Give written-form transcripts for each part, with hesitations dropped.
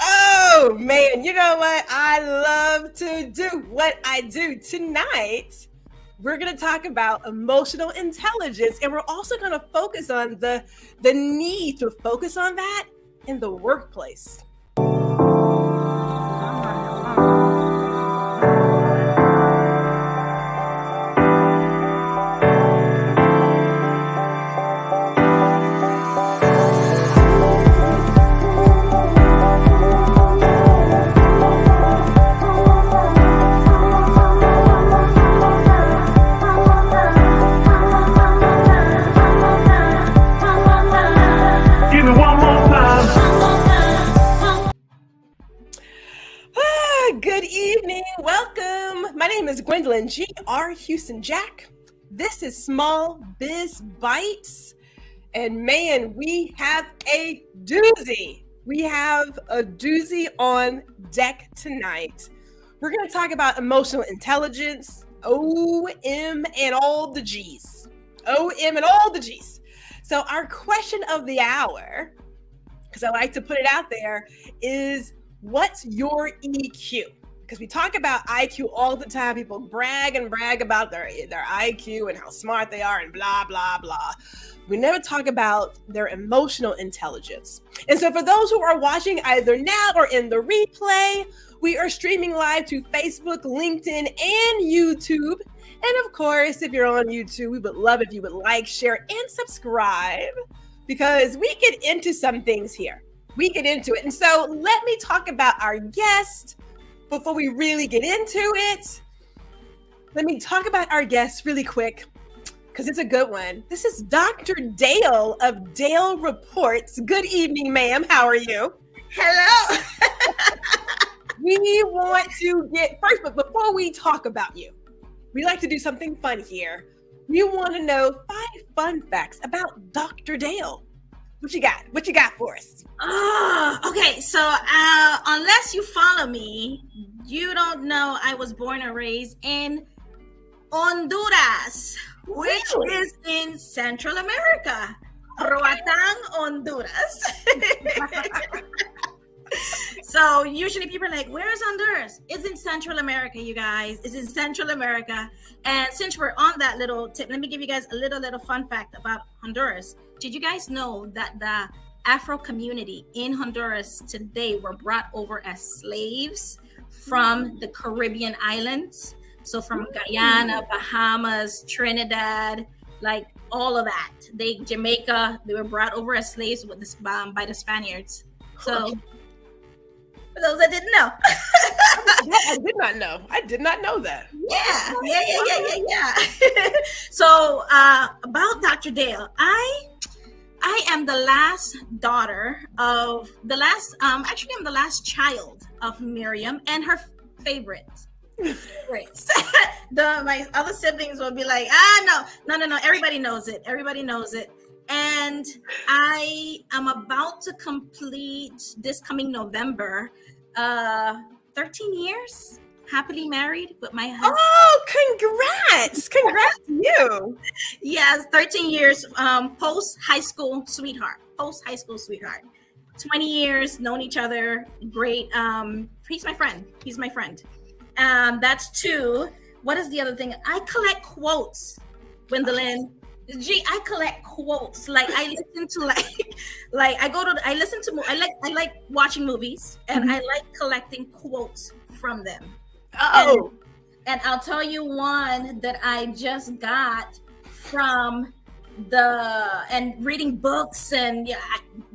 Oh man, you know what? I love to do what I do. Tonight, we're going to talk about emotional intelligence, and we're also going to focus on the need to focus on that in the workplace. Good evening. Welcome. My name is Gwendolyn G.R. Houston Jack. This is Small Biz Bites. And man, we have a doozy. We have a doozy on deck tonight. We're going to talk about emotional intelligence, OM and all the G's. OM and all the G's. So our question of the hour, because I like to put it out there, is what's your EQ? Because we talk about IQ all the time. People brag about their IQ and how smart they are and blah, blah, blah. We never talk about their emotional intelligence. And so for those who are watching either now or in the replay, we are streaming live to Facebook, LinkedIn, and YouTube. And of course, if you're on YouTube, we would love if you would like, share, and subscribe, because we get into some things here. We get into it. And so let me talk about our guest before we really get into it. Let me talk about our guest really quick, because it's a good one. This is Dr. Dale of Dale Reports. Good evening, ma'am. How are you? Hello. We want to get first, but before we talk about you, we like to do something fun here. We want to know 5 fun facts about Dr. Dale. What you got? What you got for us? Okay. So unless you follow me, you don't know I was born and raised in Honduras, which is in Central America. Roatán, Honduras. So usually people are like, where is Honduras? It's in Central America, you guys. It's in Central America. And since we're on that little tip, let me give you guys a little fun fact about Honduras. Did you guys know that the Afro community in Honduras today were brought over as slaves from the Caribbean islands? So from Guyana, Bahamas, Trinidad, like all of that. Jamaica, they were brought over as slaves with this, by the Spaniards. So for those that didn't know. I did not know. I did not know that. Yeah. So about Dr. Dale, I am the last daughter of actually I'm the last child of Miriam and her favorites. My other siblings will be like, no. Everybody knows it. And I am about to complete this coming November, 13 years happily married with my husband. Oh, congrats to you. Yes, 13 years post high school sweetheart. 20 years known each other. Great. He's my friend. That's 2. What is the other thing? I collect quotes, Gwendolyn. I collect quotes. Like I listen to I like watching movies, and I like collecting quotes from them. And I'll tell you one that I just got from and reading books, and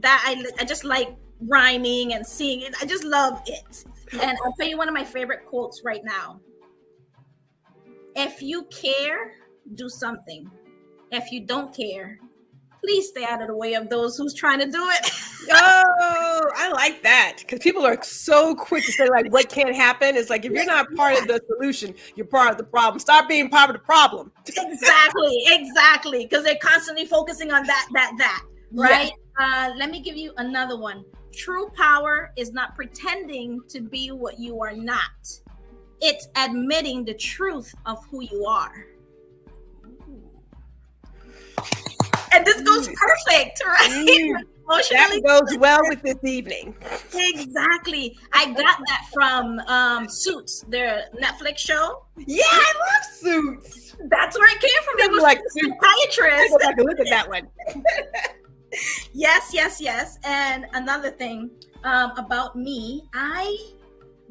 I just like rhyming and seeing it. I just love it. And I'll tell you one of my favorite quotes right now. If you care, do something. If you don't care, please stay out of the way of those who's trying to do it. Oh, I like that, because people are so quick to say like, what can't happen? It's like, if you're not part of the solution, you're part of the problem. Stop being part of the problem. Exactly. Because they're constantly focusing on that, right? Yes. Let me give you another one. True power is not pretending to be what you are not. It's admitting the truth of who you are. And this goes perfect, right? That goes well with this evening. Exactly. I got that from Suits, their Netflix show. Yeah, I love Suits. That's where it came from. It was like a psychiatrist. Go back and look at that one. Yes. And another thing about me, I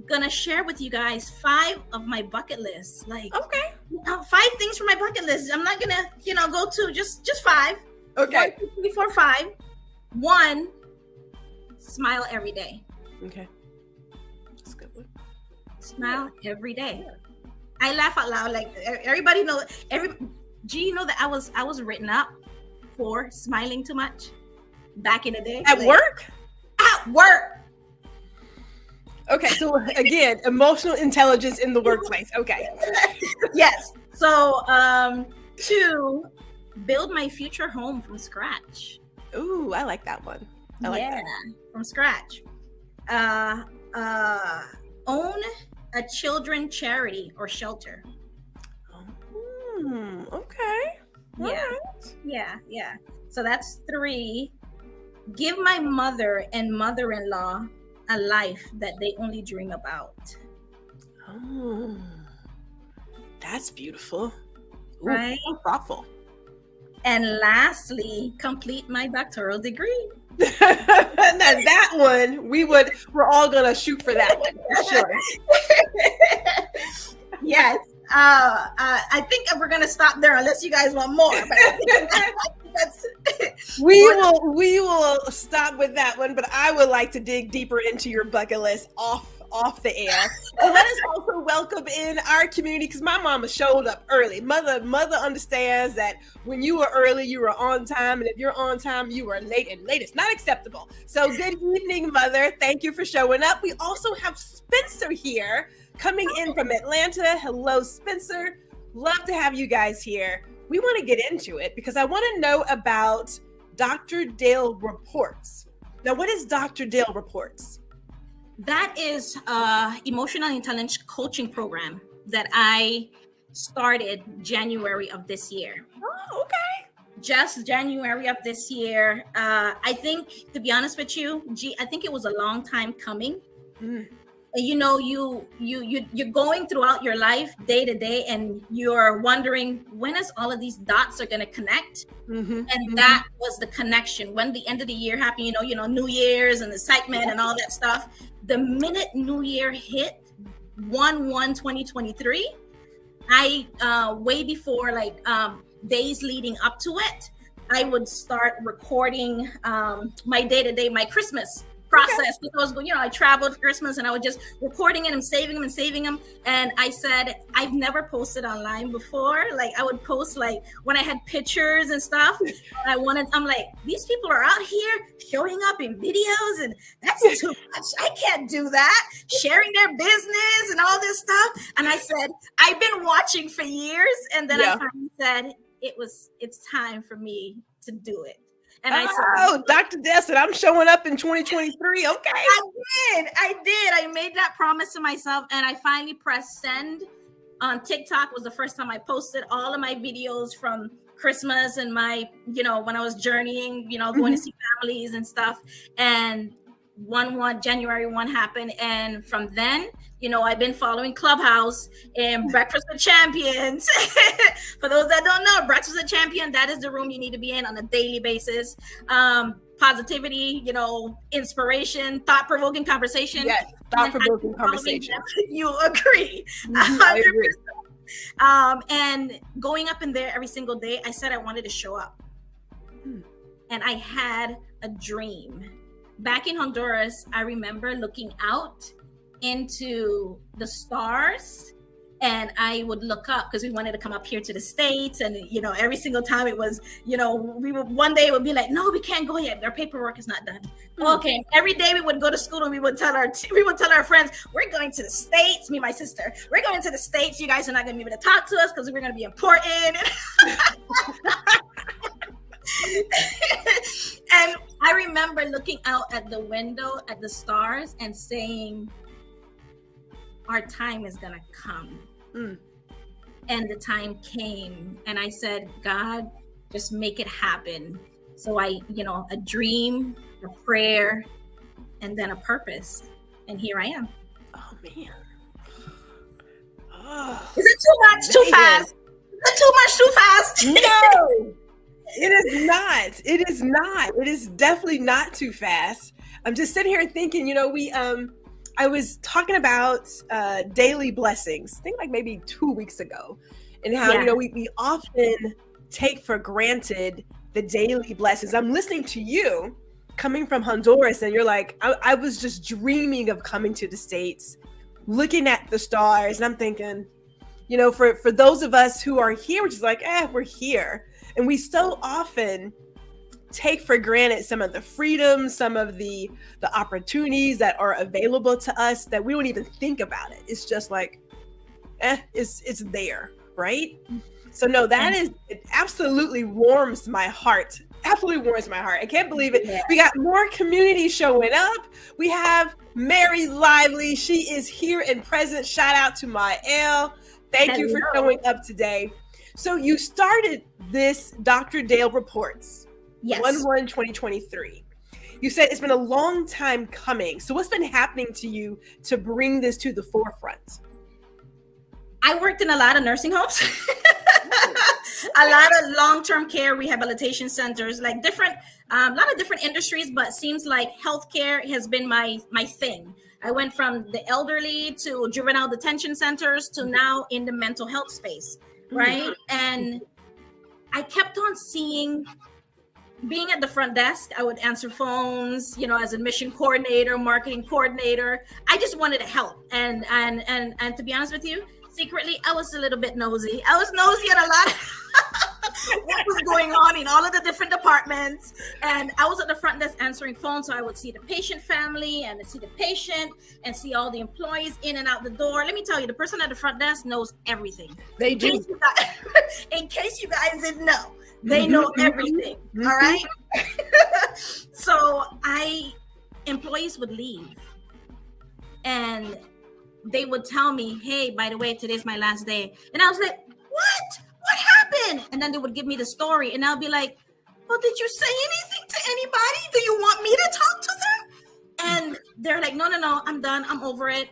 gonna share with you guys 5 of my bucket lists. Like, okay, 5 things from my bucket list. I'm not gonna, go to just 5. Okay. 1, 2, 3, 4, 5. 1, smile every day. Okay, that's a good one. Smile every day. I laugh out loud. Like everybody know. Do you know that I was written up for smiling too much back in the day? At work? At work. Okay, so again, emotional intelligence in the workplace. Okay. Yes. So, 2, build my future home from scratch. Ooh, I like that one. I like that. From scratch. Own a children charity or shelter. Okay. Yeah. Yeah. So that's 3. Give my mother and mother-in-law a life that they only dream about. Oh, that's beautiful. Ooh, right? So thoughtful. And lastly, complete my doctoral degree. Now that one, we're all gonna shoot for that one for sure. Yes. I think we're gonna stop there unless you guys want more. We will stop with that one, but I would like to dig deeper into your bucket list off the air. And let us also welcome in our community, because my mama showed up early. Mother understands that when you were early, you were on time, and if you're on time, you are late, and late is not acceptable. So good evening, Mother. Thank you for showing up. We also have Spencer here coming in from Atlanta. Hello, Spencer. Love to have you guys here. We want to get into it because I want to know about Dr. Dale Reports. Now, what is Dr. Dale Reports? That is an emotional intelligence coaching program that I started January of this year. Oh, okay. Just January of this year. I think, to be honest with you, I think it was a long time coming. You're going throughout your life day to day, and you're wondering when is all of these dots are going to connect. That was the connection. When the end of the year happened, New Year's and the excitement and all that stuff. The minute New Year hit, 1/1/2023, I way before days leading up to it, I would start recording my day to day, my Christmas process, because I traveled for Christmas and I was just recording it and saving them. And I said, I've never posted online before. Like I would post when I had pictures and stuff. I'm like, these people are out here showing up in videos, and that's too much. I can't do that. Sharing their business and all this stuff. And I said, I've been watching for years. And then I finally said, it's time for me to do it. And I said, Dr. Desson, I'm showing up in 2023. Okay. I did. I made that promise to myself, and I finally pressed send. On TikTok was the first time I posted all of my videos from Christmas and my, when I was journeying, going to see families and stuff. And January 1 happened. And from then, I've been following Clubhouse and Breakfast with Champions. For those that don't know, Breakfast with Champion, that is the room you need to be in on a daily basis. Positivity, inspiration, thought-provoking conversation. Yes, thought-provoking conversation. You agree. 100%. I agree. And going up in there every single day, I said I wanted to show up. And I had a dream. Back in Honduras, I remember looking out into the stars, and I would look up because we wanted to come up here to the States. And, every single time it was, one day it would be like, no, we can't go yet. Our paperwork is not done. Okay. Every day we would go to school and we would tell our friends, we're going to the States, me and my sister, we're going to the States. You guys are not going to be able to talk to us because we're going to be important. And I remember looking out at the window at the stars and saying, our time is gonna come. And the time came, and I said, God, just make it happen. So a dream, a prayer, and then a purpose. And here I am. Oh man. Oh, is it too much? Too fast? Is it too much? Too fast? No, it is not. It is not. It is definitely not too fast. I'm just sitting here thinking, I was talking about daily blessings, I think like maybe 2 weeks ago, and how, we often take for granted the daily blessings. I'm listening to you coming from Honduras, and you're like, I was just dreaming of coming to the States, looking at the stars, and I'm thinking, for those of us who are here, we're just like, we're here. And we so often take for granted some of the freedoms, some of the opportunities that are available to us that we don't even think about it. It's just like, it's there, right? So no, it absolutely warms my heart. Absolutely warms my heart. I can't believe it. Yeah. We got more community showing up. We have Mary Lively. She is here and present. Shout out to my L. Thank you for showing up today. So you started this Dr. Dale Reports. Yes. 1/1/2023. You said it's been a long time coming. So what's been happening to you to bring this to the forefront? I worked in a lot of nursing homes, a lot of long-term care rehabilitation centers, like a lot of different industries, but seems like healthcare has been my thing. I went from the elderly to juvenile detention centers to now in the mental health space, right? And I kept on being at the front desk. I would answer phones, as admission coordinator, marketing coordinator. I just wanted to help. And to be honest with you, secretly, I was a little bit nosy. I was nosy at a lot of what was going on in all of the different departments. And I was at the front desk answering phones. So I would see the patient family and see the patient and see all the employees in and out the door. Let me tell you, the person at the front desk knows everything. They do. In case you guys didn't know, they know everything. All right. So employees would leave and they would tell me, hey, by the way, today's my last day. And I was like, what happened? And then they would give me the story. And I'll be like, well, did you say anything to anybody? Do you want me to talk to them? And they're like, no, I'm done. I'm over it.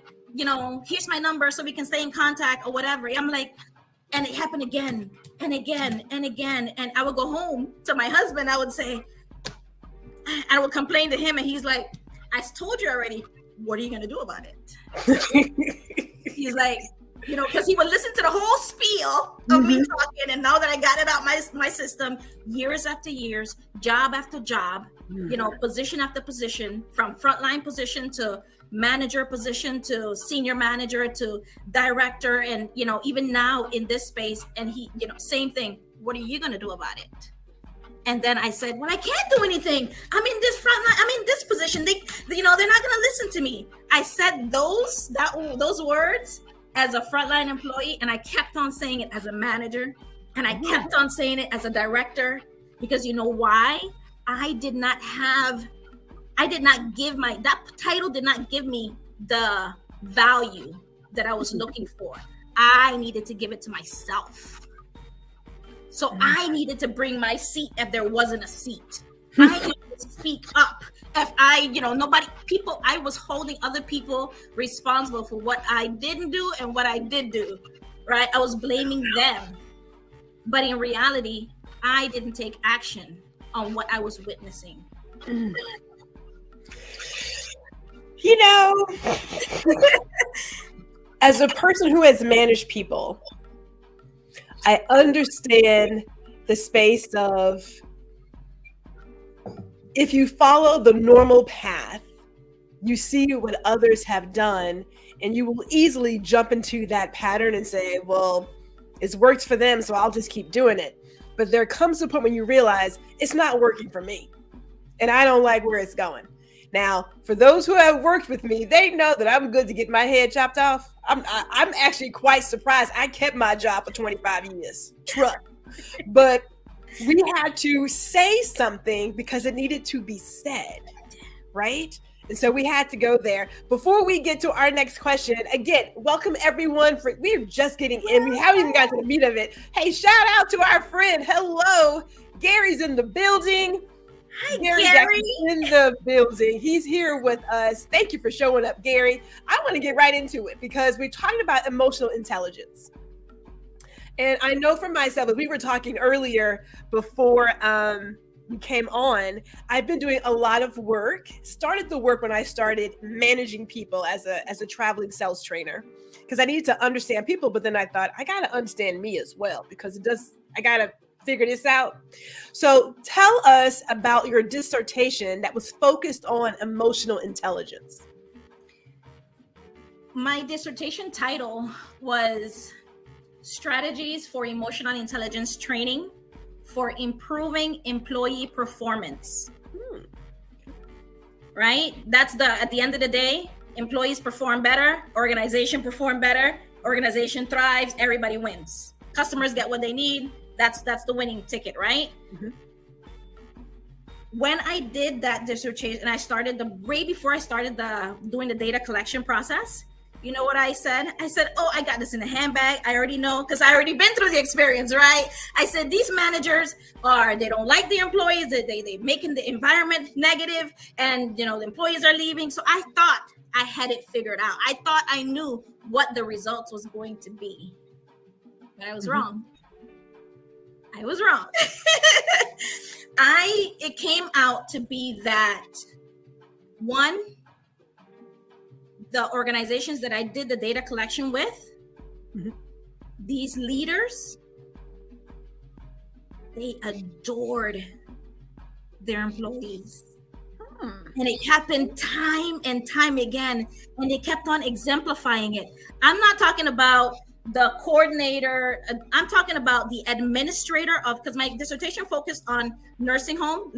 Here's my number so we can stay in contact or whatever. I'm like, and it happened again and again and again. And I would go home to my husband. I would say, I would complain to him. And he's like, I told you already. What are you going to do about it? He's like, because he would listen to the whole spiel of me talking. And now that I got it out my system, years after years, job after job, position after position, from frontline position to manager position to senior manager to director. And, even now in this space, and he, same thing. What are you going to do about it? And then I said, well, I can't do anything. I'm in this frontline. I'm in this position. They're not going to listen to me. I said those words as a frontline employee, and I kept on saying it as a manager, and I kept on saying it as a director, because you know why? That title did not give me the value that I was looking for. I needed to give it to myself. So I needed to bring my seat if there wasn't a seat. I needed to speak up. If I was holding other people responsible for what I didn't do and what I did do, right? I was blaming them. But in reality, I didn't take action on what I was witnessing. As a person who has managed people, I understand the space of, if you follow the normal path, you see what others have done, and you will easily jump into that pattern and say, well, it's worked for them, so I'll just keep doing it. But there comes a point when you realize it's not working for me, and I don't like where it's going. Now, for those who have worked with me, they know that I'm good to get my head chopped off. I'm actually quite surprised. I kept my job for 25 years. But we had to say something because it needed to be said, right? And so we had to go there. Before we get to our next question, again, welcome everyone. We're just getting in. We haven't even got to the meat of it. Hey, shout out to our friend. Hello. Gary's in the building. Hi, Gary. In the building. He's here with us. Thank you for showing up, Gary. I want to get right into it because we're talking about emotional intelligence. And I know for myself, as we were talking earlier before you came on, I've been doing a lot of work. Started the work when I started managing people as a traveling sales trainer, because I needed to understand people. But then I thought I got to understand me as well, because I got to figure this out. So tell us about your dissertation that was focused on emotional intelligence. My dissertation title was Strategies for Emotional Intelligence Training for Improving Employee Performance. Right? That's at the end of the day, employees perform better, organization perform better, organization thrives, everybody wins. Customers get what they need. That's the winning ticket, right? Mm-hmm. When I did that dissertation, and I started way before I started doing the data collection process, you know what I said? I said, oh, I got this in a handbag. I already know, because I already been through the experience, right? I said, these managers they don't like the employees. They making the environment negative, and the employees are leaving. So I thought I had it figured out. I thought I knew what the results was going to be, but I was wrong. I was wrong. It came out to be that one, the organizations that I did the data collection with, these leaders, they adored their employees. And it happened time and time again, and they kept on exemplifying it. I'm not talking about the coordinator, I'm talking about the administrator because my dissertation focused on nursing home,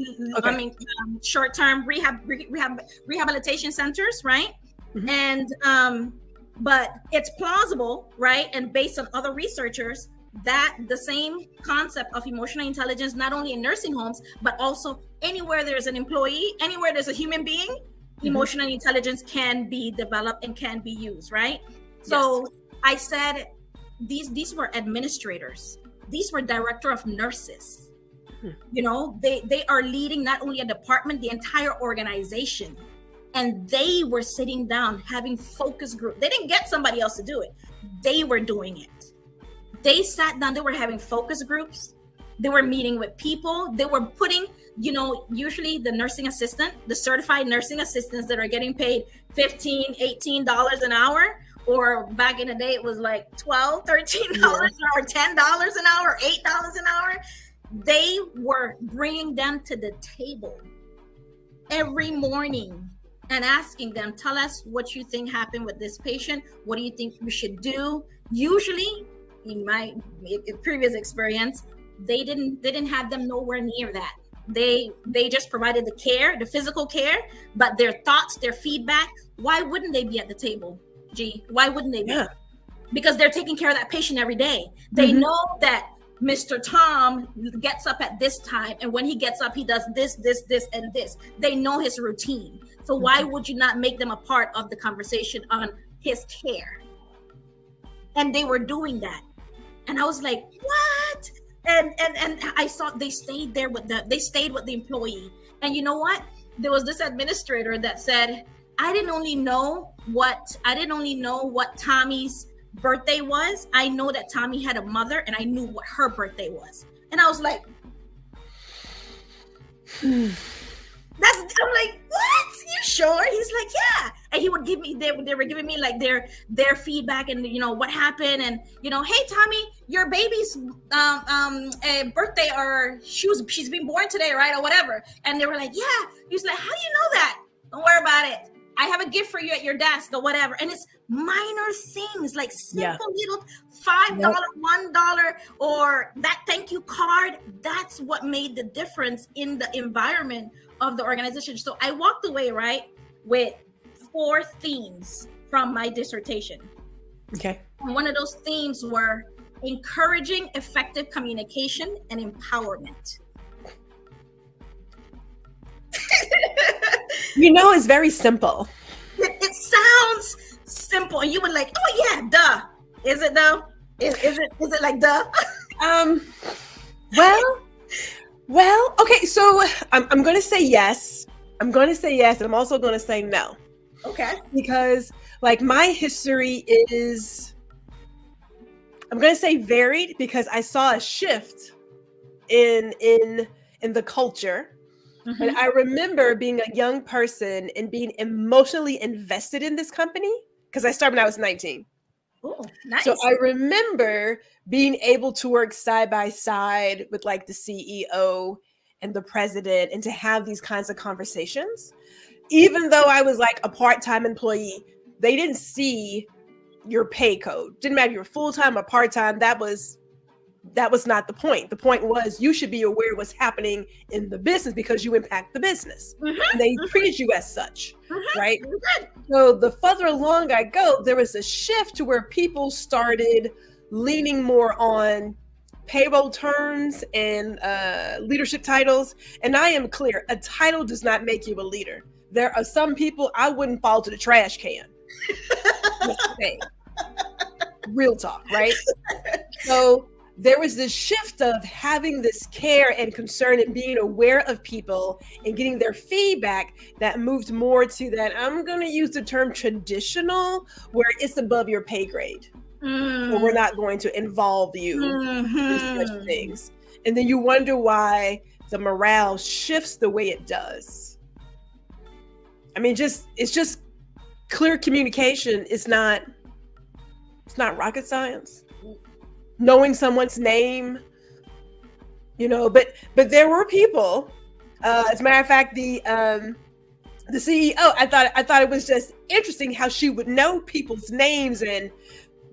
short-term rehabilitation centers, right? Mm-hmm. And but it's plausible, right? And based on other researchers, that the same concept of emotional intelligence, not only in nursing homes, but also anywhere there's an employee, anywhere there's a human being, emotional intelligence can be developed and can be used, right? So I said, these were administrators. These were director of nurses. They are leading not only a department, the entire organization. And they were sitting down having focus group. They didn't get somebody else to do it. They were doing it. They sat down, they were having focus groups. They were meeting with people. They were putting, usually the nursing assistant, the certified nursing assistants that are getting paid $15, $18 an hour, or back in the day, it was like $12, $13 an hour, $10 an hour, $8 an hour. They were bringing them to the table every morning and asking them, tell us what you think happened with this patient. What do you think we should do? Usually, in my previous experience, they didn't have them nowhere near that. They just provided the care, the physical care, but their thoughts, their feedback, why wouldn't they be at the table? Why wouldn't they be? Yeah. Because they're taking care of that patient every day. They know that Mr. Tom gets up at this time, and when he gets up, he does this, and this. They know his routine. So why would you not make them a part of the conversation on his care? And they were doing that. And I was like, what? And I saw they stayed with the employee. And you know what? There was this administrator that said, I didn't only know what Tommy's birthday was. I know that Tommy had a mother, and I knew what her birthday was. And I was like, I'm like, what? You sure? He's like, yeah. And he would give me, they were giving me like their feedback and what happened, and hey Tommy, your baby's birthday, or she's been born today, right, or whatever. And they were like, yeah. He was like, how do you know that? Don't worry about it. I have a gift for you at your desk or whatever. And it's minor things like simple little $5, $1, or that thank you card. That's what made the difference in the environment of the organization. So I walked away, right, with 4 themes from my dissertation. Okay. And one of those themes were encouraging effective communication and empowerment. It's very simple. It sounds simple, and you would like, oh yeah, duh. Is it though? Is it like duh? Well, okay, so I'm going to say yes. I'm going to say yes, and I'm also going to say no. Okay. Because like my history is, I'm going to say varied, because I saw a shift in the culture. Mm-hmm. And I remember being a young person and being emotionally invested in this company, because I started when I was 19. Oh, nice. So I remember being able to work side by side with like the CEO and the president, and to have these kinds of conversations. Even though I was like a part-time employee, they didn't see your pay code. Didn't matter if you were full-time or part-time. That was not the point. The point was you should be aware of what's happening in the business, because you impact the business. Mm-hmm. And they treated you as such, right? Mm-hmm. So the further along I go, there was a shift to where people started leaning more on payroll terms and leadership titles. And I am clear, a title does not make you a leader. There are some people I wouldn't fall to the trash can. Real talk, right? So there was this shift of having this care and concern and being aware of people and getting their feedback that moved more to that, I'm going to use the term traditional, where it's above your pay grade. So we're not going to involve you in such things. And then you wonder why the morale shifts the way it does. I mean, it's just clear communication. It's not rocket science. Knowing someone's name, but there were people. As a matter of fact, the CEO, I thought it was just interesting how she would know people's names and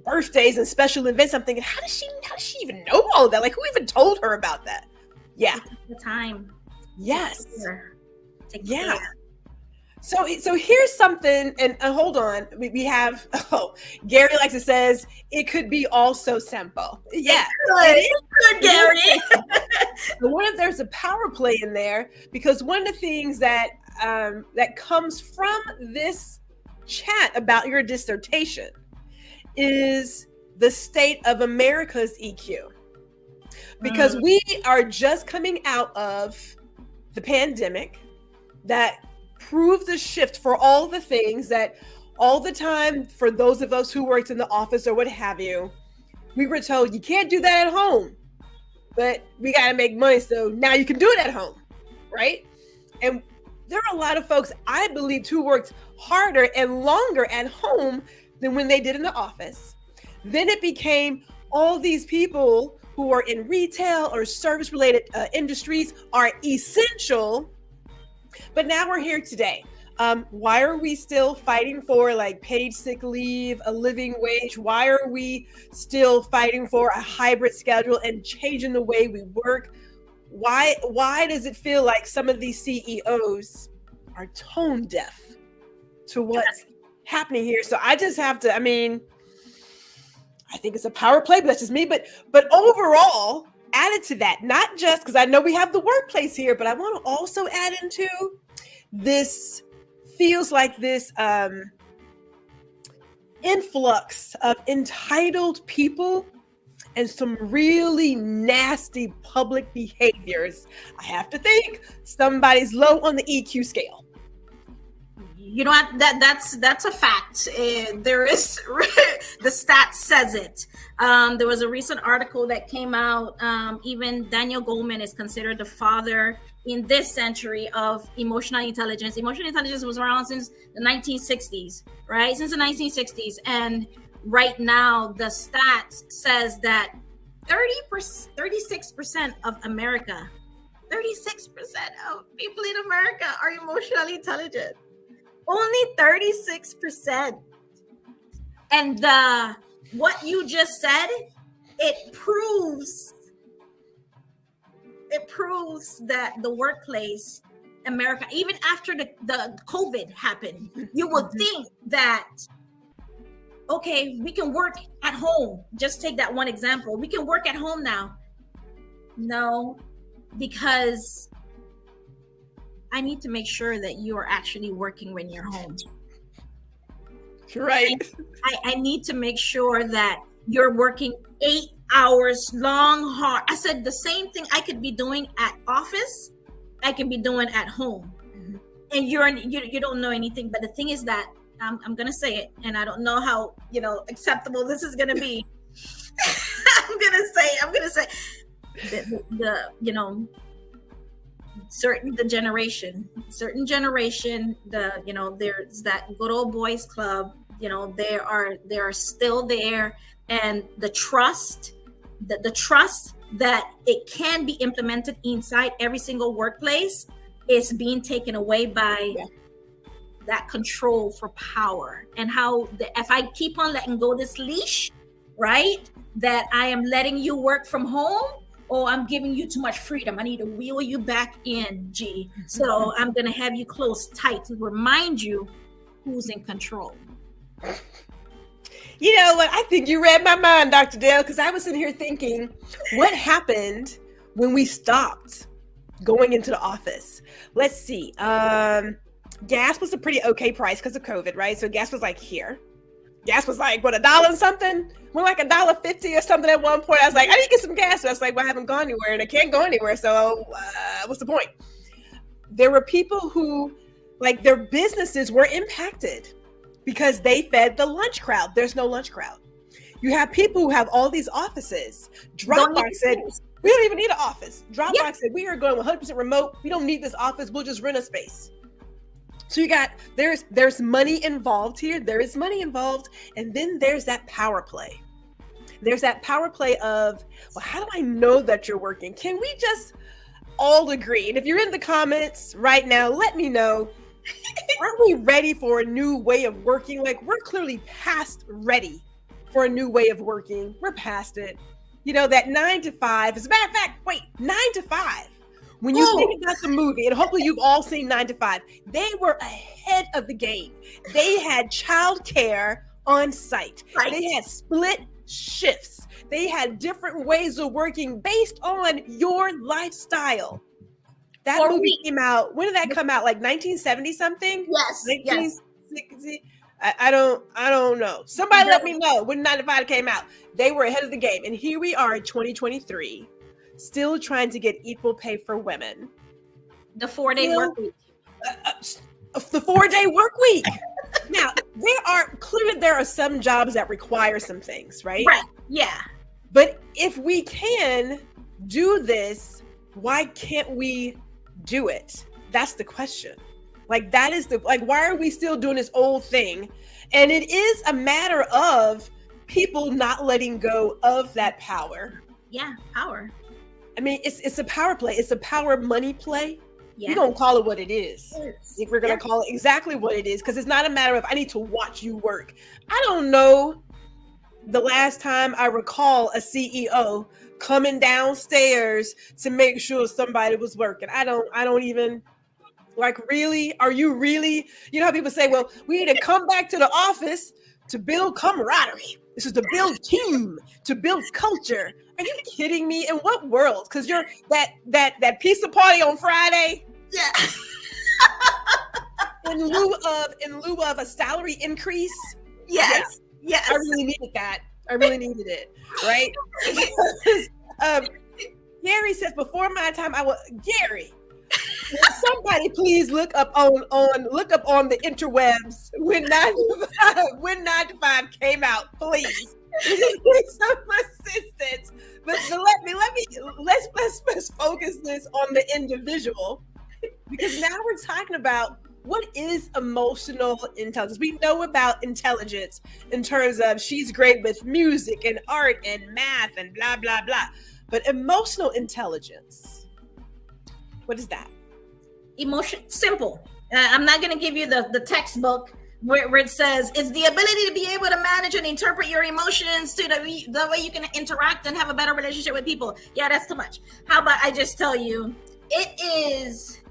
birthdays and special events. I'm thinking, how does she even know all of that? Like, who even told her about that? Yeah, the time. Yes. Take yeah. care. So here's something, and hold on, we have, Gary likes it, says, it could be all so simple. Yeah. It could, Gary. But what if there's a power play in there? Because one of the things that comes from this chat about your dissertation is the state of America's EQ. Because we are just coming out of the pandemic that proved the shift for all the things that all the time, for those of us who worked in the office or what have you, we were told you can't do that at home, but we got to make money. So now you can do it at home, right? And there are a lot of folks, I believe, who worked harder and longer at home than when they did in the office. Then it became all these people who are in retail or service related industries are essential. But now we're here today. Why are we still fighting for like paid sick leave, a living wage? Why are we still fighting for a hybrid schedule and changing the way we work? Why does it feel like some of these CEOs are tone deaf to what's happening here? So I just have to, I think it's a power play, but that's just me. But overall, added to that, not just because I know we have the workplace here, but I want to also add into this, feels like this influx of entitled people and some really nasty public behaviors. I have to think somebody's low on the EQ scale. You know what? That's a fact. There is the stat says it. There was a recent article that came out. Even Daniel Goleman is considered the father in this century of emotional intelligence. Emotional intelligence was around since the 1960s, right? Since the 1960s, and right now the stats says that 36% of America, 36% of people in America are emotionally intelligent. Only 36%. And what you just said, it proves that the workplace, America, even after the COVID happened, you would think that, okay, we can work at home. Just take that one example. We can work at home now. No, because I need to make sure that you are actually working when you're home. Right. I need to make sure that you're working 8 hours long, hard. I said the same thing I could be doing at office, I can be doing at home. And you don't know anything. But the thing is that I'm gonna say it, and I don't know how acceptable this is gonna be. I'm gonna say the certain generation, there's that good old boys club. They are still there, and the trust that it can be implemented inside every single workplace is being taken away by that control for power. And how if I keep on letting go this leash, right, that I am letting you work from home, or I'm giving you too much freedom, I need to wheel you back in, G. So I'm gonna have you close tight to remind you who's in control. You know what? I think you read my mind, Dr. Dale, because I was sitting here thinking, what happened when we stopped going into the office? Let's see. Gas was a pretty okay price because of COVID, right? So gas was like here. Gas was like, what, $1 and something? More like $1.50 or something at one point. I was like, I need to get some gas. So I was like, well, I haven't gone anywhere and I can't go anywhere. So what's the point? There were people who, like, their businesses were impacted because they fed the lunch crowd. There's no lunch crowd. You have people who have all these offices. Dropbox said, we don't even need an office. Dropbox said, we are going 100% remote. We don't need this office. We'll just rent a space. So you got, there's money involved here. There is money involved. And then there's that power play. There's that power play of, well, how do I know that you're working? Can we just all agree? And if you're in the comments right now, let me know. Aren't we ready for a new way of working? Like, we're clearly past ready for a new way of working. We're past it. That 9 to 5, as a matter of fact, 9 to 5. When you think about the movie, and hopefully you've all seen 9 to 5, they were ahead of the game. They had childcare on site. Right. They had split shifts. They had different ways of working based on your lifestyle. That movie came out. When did that come out? Like 1970 something? Yes. 1960. I don't know. Somebody let me know when 9 to 5 came out. They were ahead of the game. And here we are in 2023, still trying to get equal pay for women. The 4-day work week. The 4-day work week. Now, there are some jobs that require some things, right? Right. Yeah. But if we can do this, why can't we do it? That's the question. Like, why are we still doing this old thing? And it is a matter of people not letting go of that power. Yeah, power. I mean, it's a power play. It's a power money play. Yeah. We're going to call it what it is. We're going to call it exactly what it is, because it's not a matter of I need to watch you work. I don't know the last time I recall a CEO coming downstairs to make sure somebody was working. I don't even, like, really? Are you really? You know how people say, well, we need to come back to the office to build camaraderie. This is to build team, to build culture. Are you kidding me? In what world? Because you're that pizza party on Friday. Yeah. in lieu of a salary increase. Yes. Yeah. Yes. I really needed that. I really needed it. Right. Gary says, before my time, Gary, somebody please look up on the interwebs when 9 to 5 came out, please. Some assistance. But let's focus this on the individual, because now we're talking about what is emotional intelligence. We know about intelligence in terms of she's great with music and art and math and blah blah blah. But emotional intelligence, what is that? Emotion, simple. I'm not going to give you the textbook where it says it's the ability to be able to manage and interpret your emotions to the way you can interact and have a better relationship with people. Yeah, that's too much. How about I just tell you, it is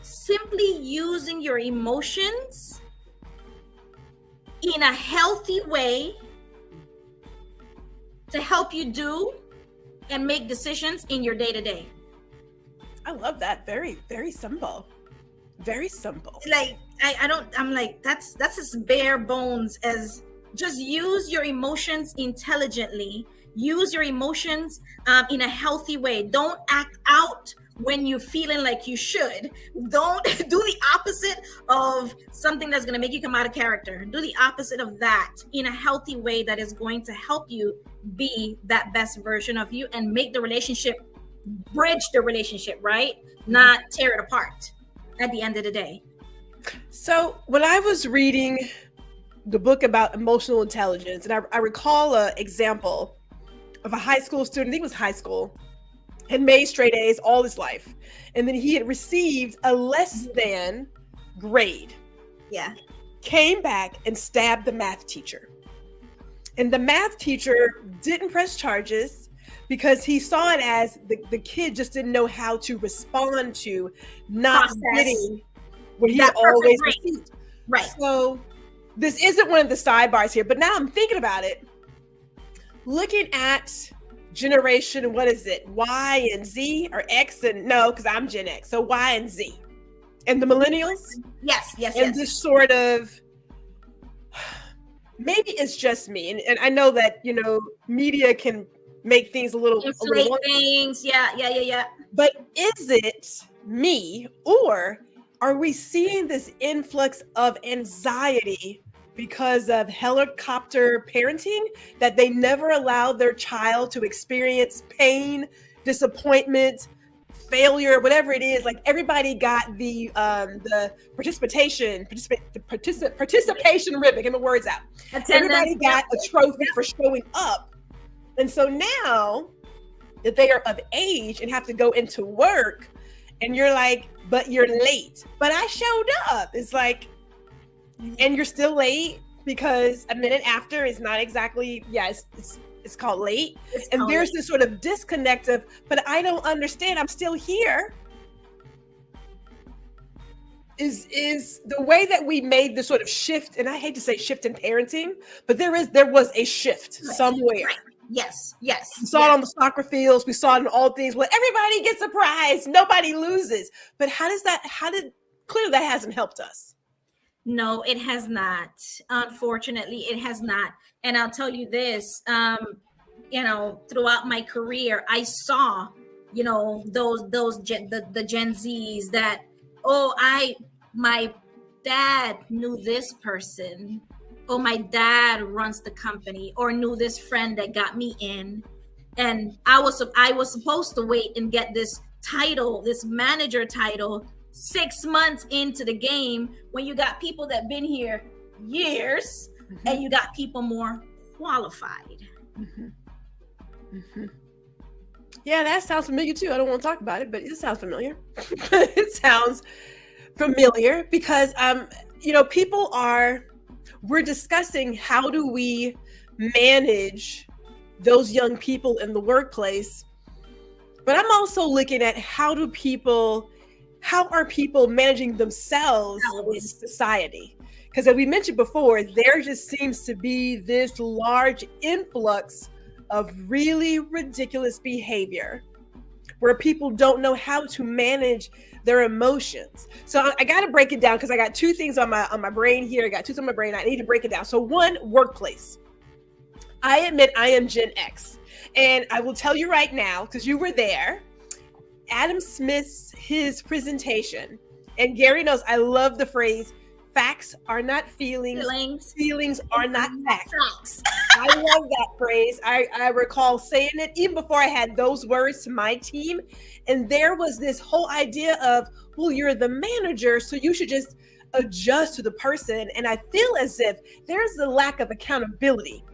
simply using your emotions in a healthy way to help you do and make decisions in your day-to-day. I love that. Very, very simple. Very simple. Like I'm like, that's as bare bones as just use your emotions intelligently, use your emotions in a healthy way. Don't act out when you're feeling like you should. Don't do the opposite of something that's going to make you come out of character. Do the opposite of that in a healthy way that is going to help you be that best version of you and make the relationship, bridge the relationship, right? Not tear it apart at the end of the day. So when I was reading the book about emotional intelligence, and I recall an example of a high school student, I think it was high school, had made straight A's all his life. And then he had received a less than grade. Yeah. Came back and stabbed the math teacher. And the math teacher didn't press charges because he saw it as the kid just didn't know how to respond to not getting what he had always received. Right. So this isn't one of the sidebars here, but now I'm thinking about it. Looking at generation, what is it? Y and Z or X and no, because I'm Gen X. So Y and Z. And the millennials? Yes. And this sort of, maybe it's just me. And I know that, media can make things a little things. Yeah. But is it me, or are we seeing this influx of anxiety because of helicopter parenting, that they never allowed their child to experience pain, disappointment, failure, whatever it is? Like everybody got the participation ribbon, get my words out. Everybody got a trophy for showing up. And so now that they are of age and have to go into work, and you're like, but you're late. But I showed up. It's like, and you're still late because a minute after is not exactly, it's called late. There's this sort of disconnect of, but I don't understand, I'm still here. Is the way that we made the sort of shift, and I hate to say shift in parenting, but there was a shift somewhere. Right. Yes. We saw it on the soccer fields. We saw it in all things. Well, everybody gets a prize. Nobody loses. But clearly that hasn't helped us. No, it has not. Unfortunately, it has not. And I'll tell you this, throughout my career, I saw, the Gen Zs that, my dad knew this person. Oh, my dad runs the company, or knew this friend that got me in. And I was supposed to wait and get this title, this manager title, 6 months into the game, when you got people that been here years, and you got people more qualified. Yeah, that sounds familiar too. I don't want to talk about it, but it sounds familiar. It sounds familiar because, we're discussing how do we manage those young people in the workplace, but I'm also looking at how are people managing themselves in society? Because as we mentioned before, there just seems to be this large influx of really ridiculous behavior where people don't know how to manage their emotions. So I got to break it down because I got two things on my brain here. I got two things on my brain. I need to break it down. So one, workplace. I admit I am Gen X, and I will tell you right now, because you were there, Adam Smith's his presentation, and Gary knows I love the phrase, facts are not feelings are not facts. I love that phrase. I recall saying it even before I had those words to my team. And there was this whole idea of, well, you're the manager, so you should just adjust to the person. And I feel as if there's a lack of accountability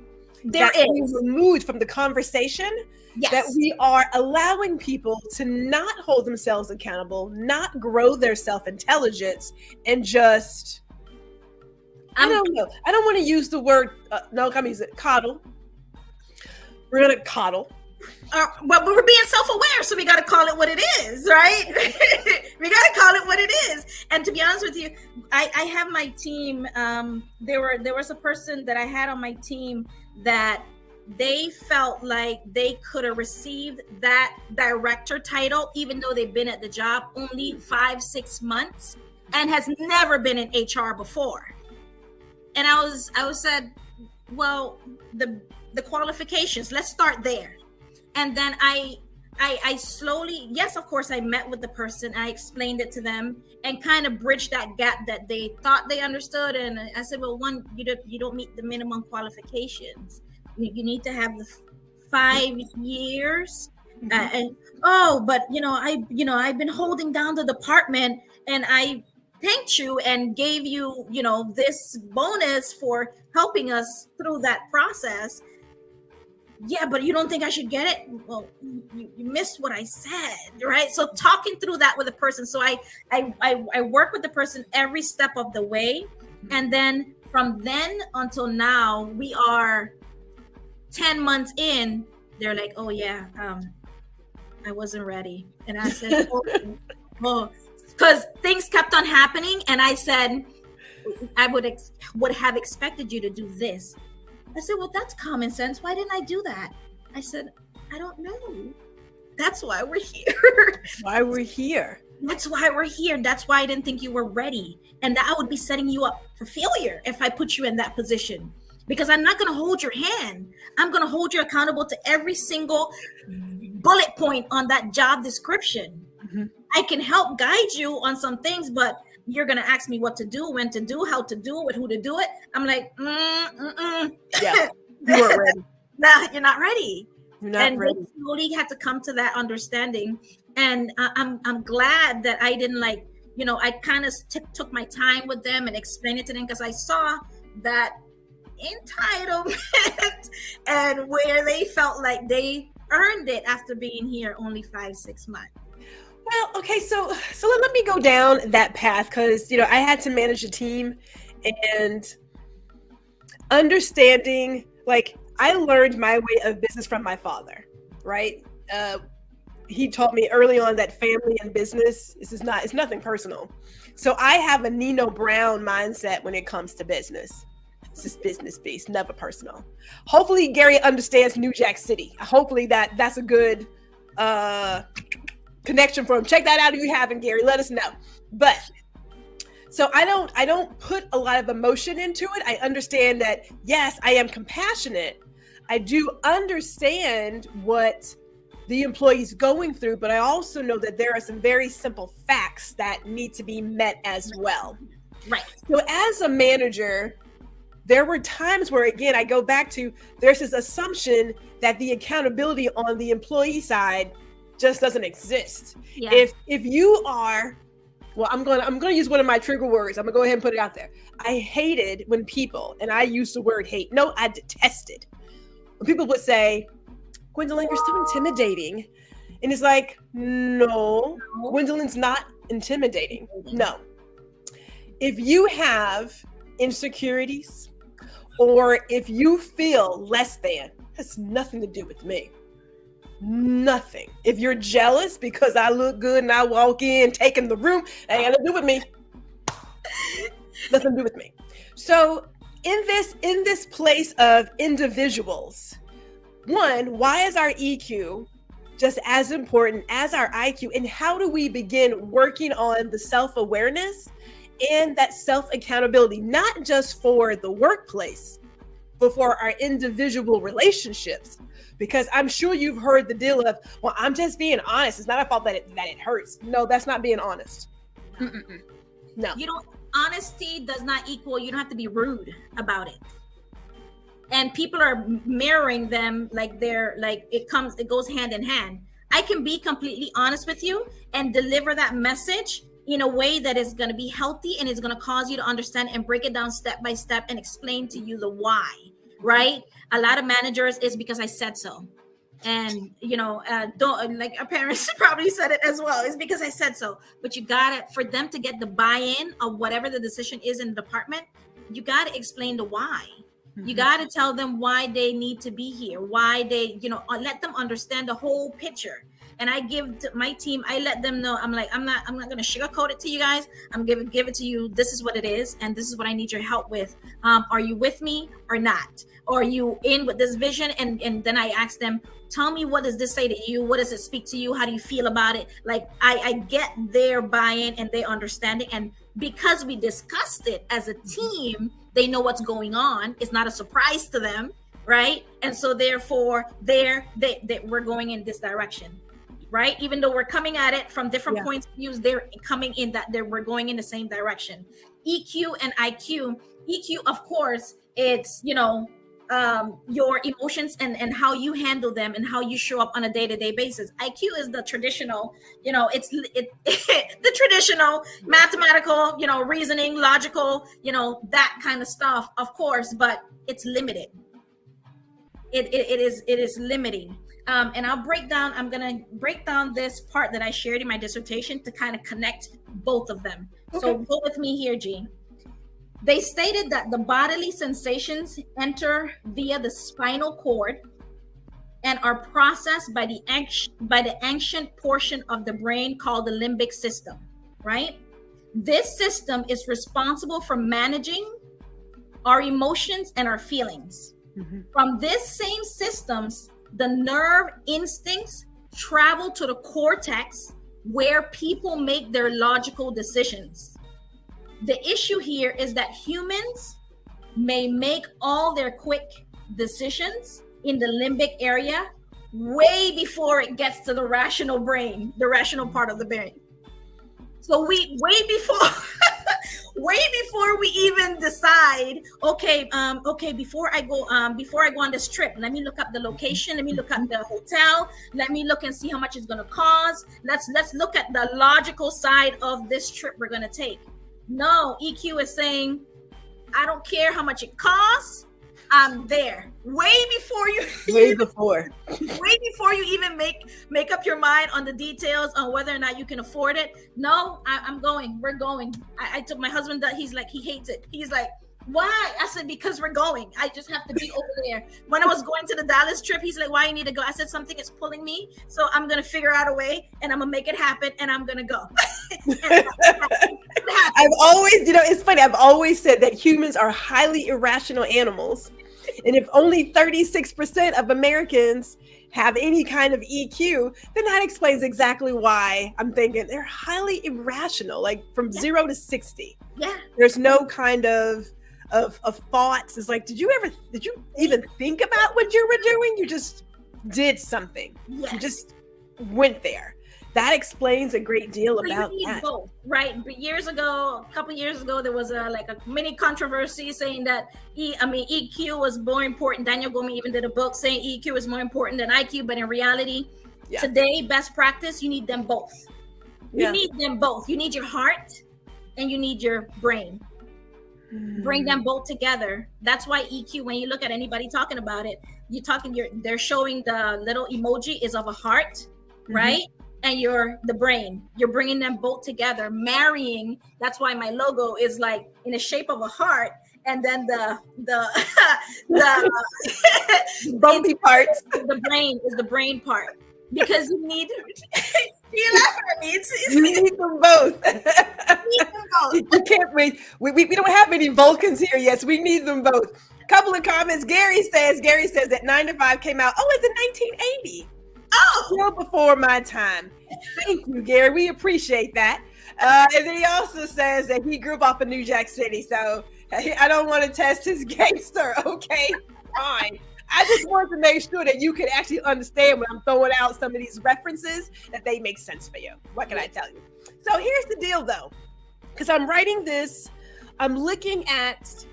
that is removed from the conversation. Yes. That we are allowing people to not hold themselves accountable, not grow their self-intelligence, and just, I don't know. I don't want to use the word, coddle. We're going to coddle. But we're being self-aware, so we got to call it what it is, right? We got to call it what it is. And to be honest with you, I have my team. There was a person that I had on my team that they felt like they could have received that director title, even though they've been at the job only 5-6 months. and has never been in HR before. And I was said, well, the qualifications, let's start there. And then I slowly, yes, of course, I met with the person. I explained it to them and kind of bridged that gap that they thought they understood. And I said, well, one, you don't meet the minimum qualifications. You need to have the 5 years. And but I've been holding down the department, and I thanked you and gave you, this bonus for helping us through that process. Yeah, but you don't think I should get it? Well, you missed what I said, right? So talking through that with a person. So I work with the person every step of the way. And then from then until now, we are 10 months in. They're like, oh yeah, I wasn't ready. And I said, oh, because things kept on happening. And I said, I would have expected you to do this. I said, well, that's common sense. Why didn't I do that? I said, I don't know. That's why we're here. Why we're here. That's why we're here. That's why I didn't think you were ready. And that would be setting you up for failure if I put you in that position. Because I'm not going to hold your hand. I'm going to hold you accountable to every single bullet point on that job description. Mm-hmm. I can help guide you on some things, but you're going to ask me what to do, when to do, how to do it, who to do it. I'm like, yeah, you weren't ready. No, you're not ready. You're not ready. We slowly had to come to that understanding. And I'm glad that I didn't I kind of took my time with them and explained it to them, because I saw that entitlement and where they felt like they earned it after being here only 5-6 months. Well, okay, so let me go down that path, because I had to manage a team, and understanding, like, I learned my way of business from my father, right? He taught me early on that family and business it's nothing personal. So I have a Nino Brown mindset when it comes to business. It's just business based, never personal. Hopefully Gary understands New Jack City. Hopefully that's a good connection for him. Check that out if you haven't, Gary. Let us know. But so I don't put a lot of emotion into it. I understand that, yes, I am compassionate. I do understand what the employee's going through, but I also know that there are some very simple facts that need to be met as well. Right. So as a manager, there were times where, again, I go back to, there's this assumption that the accountability on the employee side just doesn't exist. Yeah. If you are, well, I'm gonna use one of my trigger words. I'm gonna go ahead and put it out there. I hated when people, and I use the word hate. No, I detested when people would say, Gwendolyn, you're still intimidating. And it's like, no, Gwendolyn's not intimidating. No. If you have insecurities, or if you feel less than, has nothing to do with me. Nothing. If you're jealous because I look good and I walk in taking the room, that ain't got to do with me. Nothing to do with me. So in this place of individuals, one, why is our EQ just as important as our IQ? And how do we begin working on the self-awareness and that self-accountability, not just for the workplace, but for our individual relationships? Because I'm sure you've heard the deal of, well, I'm just being honest. It's not a fault that it hurts. No, that's not being honest. No. Honesty does not equal, you don't have to be rude about it. And people are mirroring them like it goes hand in hand. I can be completely honest with you and deliver that message in a way that is going to be healthy and is going to cause you to understand and break it down step by step and explain to you the why, right? A lot of managers is because I said so. And, don't, like our parents probably said it as well. It's because I said so. But you got to, for them to get the buy-in of whatever the decision is in the department, you got to explain the why. Mm-hmm. You got to tell them why they need to be here, why they, let them understand the whole picture. And I give to my team, I let them know, I'm not going to sugarcoat it to you guys. I'm give it to you. This is what it is. And this is what I need your help with. Are you with me or not? Or are you in with this vision? And then I ask them, tell me, what does this say to you? What does it speak to you? How do you feel about it? Like I get their buy-in and their understanding. And because we discussed it as a team, they know what's going on. It's not a surprise to them, right? And so therefore we're going in this direction, right? Even though we're coming at it from different points of views, they're coming in we're going in the same direction. EQ and IQ. EQ, of course, it's, your emotions and how you handle them and how you show up on a day-to-day basis. IQ is the traditional, it's the traditional mathematical, reasoning, logical, that kind of stuff, of course, but it's limited. It is limiting. And I'm going to break down this part that I shared in my dissertation to kind of connect both of them. Okay. So go with me here, G. They stated that the bodily sensations enter via the spinal cord and are processed by the ancient portion of the brain called the limbic system, right? This system is responsible for managing our emotions and our feelings. Mm-hmm. From this same systems, the nerve instincts travel to the cortex where people make their logical decisions. The issue here is that humans may make all their quick decisions in the limbic area way before it gets to the rational brain, the rational part of the brain. So way before we even decide, before I go on this trip, let me look up the location, let me look up the hotel, let me look and see how much it's going to cost. Let's look at the logical side of this trip we're going to take. No, EQ is saying, I don't care how much it costs. I'm there way before you even make up your mind on the details on whether or not you can afford it. No, I'm going. We're going. I took my husband that he hates it. He's like, why? I said, because we're going. I just have to be over there. When I was going to the Dallas trip, he's like, why you need to go? I said, something is pulling me. So I'm going to figure out a way and I'm going to make it happen and I'm going to go. I've always, it's funny. I've always said that humans are highly irrational animals. And if only 36% of Americans have any kind of EQ, then that explains exactly why I'm thinking they're highly irrational, like from 0 to 60. Yeah. There's no kind of thoughts. It's like, did you even think about what you were doing? You just did something. Yes. You just went there. That explains a great deal about that. Both, right? But a couple years ago, there was a mini controversy saying that EQ was more important. Daniel Goleman even did a book saying EQ is more important than IQ, but in reality, today, best practice, you need them both. You need them both. You need your heart and you need your brain. Bring them both together. That's why EQ, when you look at anybody talking about it, they're showing the little emoji is of a heart, right? And the brain. You're bringing them both together, marrying. That's why my logo is like in the shape of a heart, and then the bumpy parts. The brain is the brain part, because you need. You're laughing at me. You need them both. You can't wait. We don't have any Vulcans here yet, so we need them both. Couple of comments. Gary says that 9 to 5 came out. Oh, it's in 1980. Oh, still before my time. Thank you, Gary. We appreciate that. And then he also says that he grew up off of New Jack City, so I don't want to test his gangster. Okay, fine. I just want to make sure that you can actually understand when I'm throwing out some of these references, that they make sense for you. What can I tell you? So here's the deal, though, because I'm writing this, I'm looking at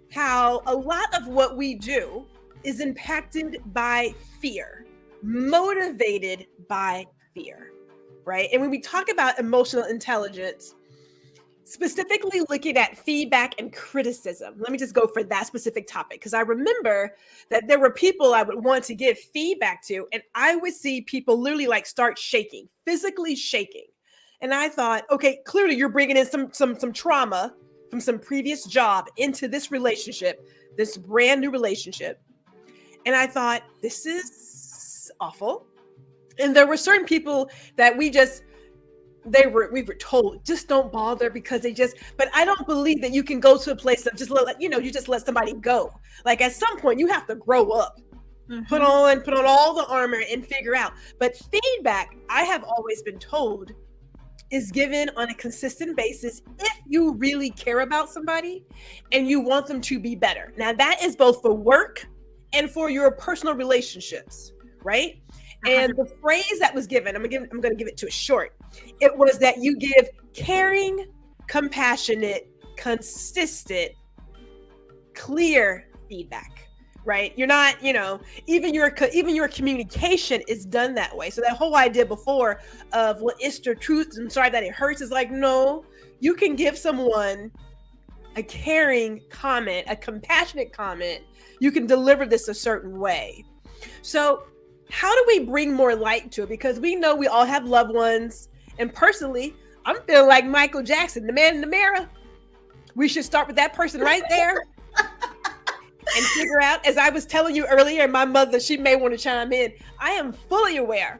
how a lot of what we do is impacted by fear, motivated by fear, right? And when we talk about emotional intelligence, specifically looking at feedback and criticism, let me just go for that specific topic, because I remember that there were people I would want to give feedback to, and I would see people literally start shaking, physically shaking. And I thought, okay, clearly you're bringing in some trauma from some previous job into this relationship, this brand new relationship. And I thought, this is awful. And there were certain people that we were told, just don't bother, because but I don't believe that you can go to a place of you just let somebody go. Like, at some point you have to grow up, put on all the armor and figure out. But feedback, I have always been told, is given on a consistent basis if you really care about somebody and you want them to be better. Now, that is both for work and for your personal relationships, right? And the phrase that was given, I'm going to give it to a short. It was that you give caring, compassionate, consistent, clear feedback. Right? You're not, even your communication is done that way. So that whole idea before of, well, it's the truth, I'm sorry that it hurts, is like, no, you can give someone a caring comment, a compassionate comment. You can deliver this a certain way. So how do we bring more light to it? Because we know we all have loved ones. And personally, I'm feeling like Michael Jackson, the man in the mirror. We should start with that person right there. And figure out, as I was telling you earlier, and my mother, she may want to chime in, I am fully aware,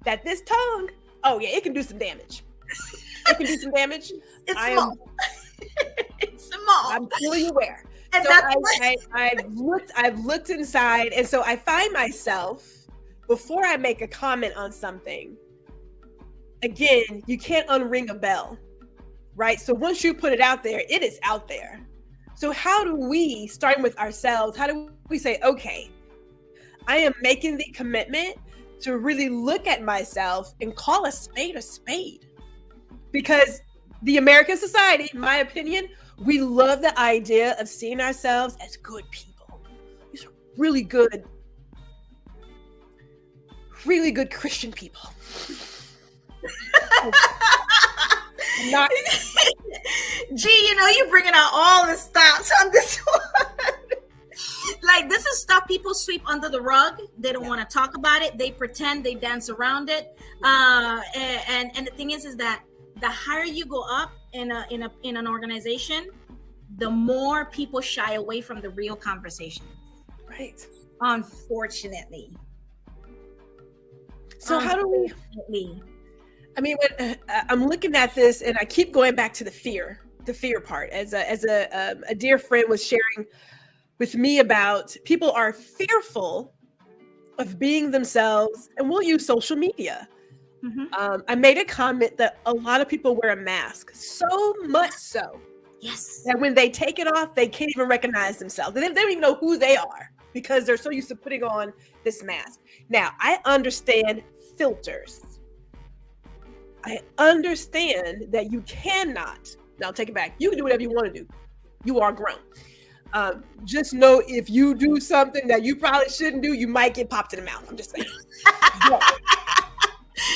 that this tongue, oh yeah, it can do some damage. It can do some damage. It's small. It's small. I'm fully aware. And so I've looked inside, and so I find myself, before I make a comment on something, again, you can't unring a bell, right? So once you put it out there, it is out there. So how do we, starting with ourselves, how do we say, okay, I am making the commitment to really look at myself and call a spade? Because the American society, in my opinion, we love the idea of seeing ourselves as good people. These are really good Christian people. Not Gee, you bringing out all the stops on this one. Like, this is stuff people sweep under the rug. They don't want to talk about it. They pretend, they dance around it. And the thing is that the higher you go up in an organization, the more people shy away from the real conversation. Right. Unfortunately. So how do we? I mean, when I'm looking at this, and I keep going back to the fear part, as a dear friend was sharing with me about, people are fearful of being themselves, and we'll use social media. Mm-hmm. I made a comment that a lot of people wear a mask, so much so, yes, that when they take it off, they can't even recognize themselves. They don't even know who they are because they're so used to putting on this mask. Now, I understand filters. I understand that you cannot. Now, take it back. You can do whatever you want to do. You are grown. Just know, if you do something that you probably shouldn't do, you might get popped in the mouth. I'm just saying.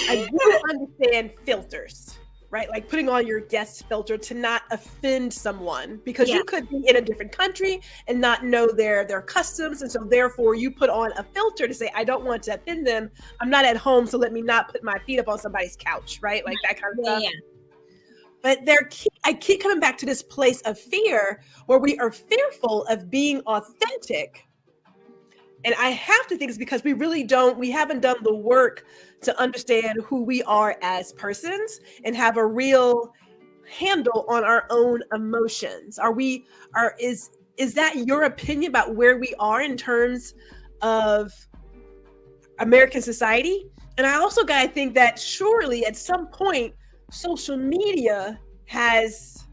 I do understand filters, right? Like putting on your guest filter to not offend someone, because you could be in a different country and not know their customs. And so therefore you put on a filter to say, I don't want to offend them. I'm not at home, so let me not put my feet up on somebody's couch, right? Like that kind of stuff. Yeah. But I keep coming back to this place of fear where we are fearful of being authentic. And I have to think it's because we haven't done the work to understand who we are as persons and have a real handle on our own emotions. Is that your opinion about where we are in terms of American society? And I also got to think that surely at some point, social media has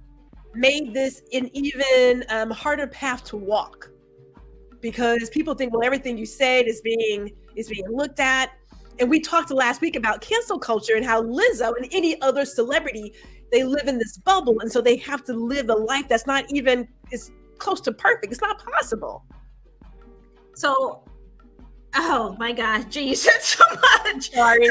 made this an even harder path to walk, because people think, well, everything you said is being looked at. And we talked last week about cancel culture and how Lizzo and any other celebrity, they live in this bubble, and so they have to live a life that's not even is close to perfect. It's not possible. So, oh my gosh, Gee, you said so much. Sorry.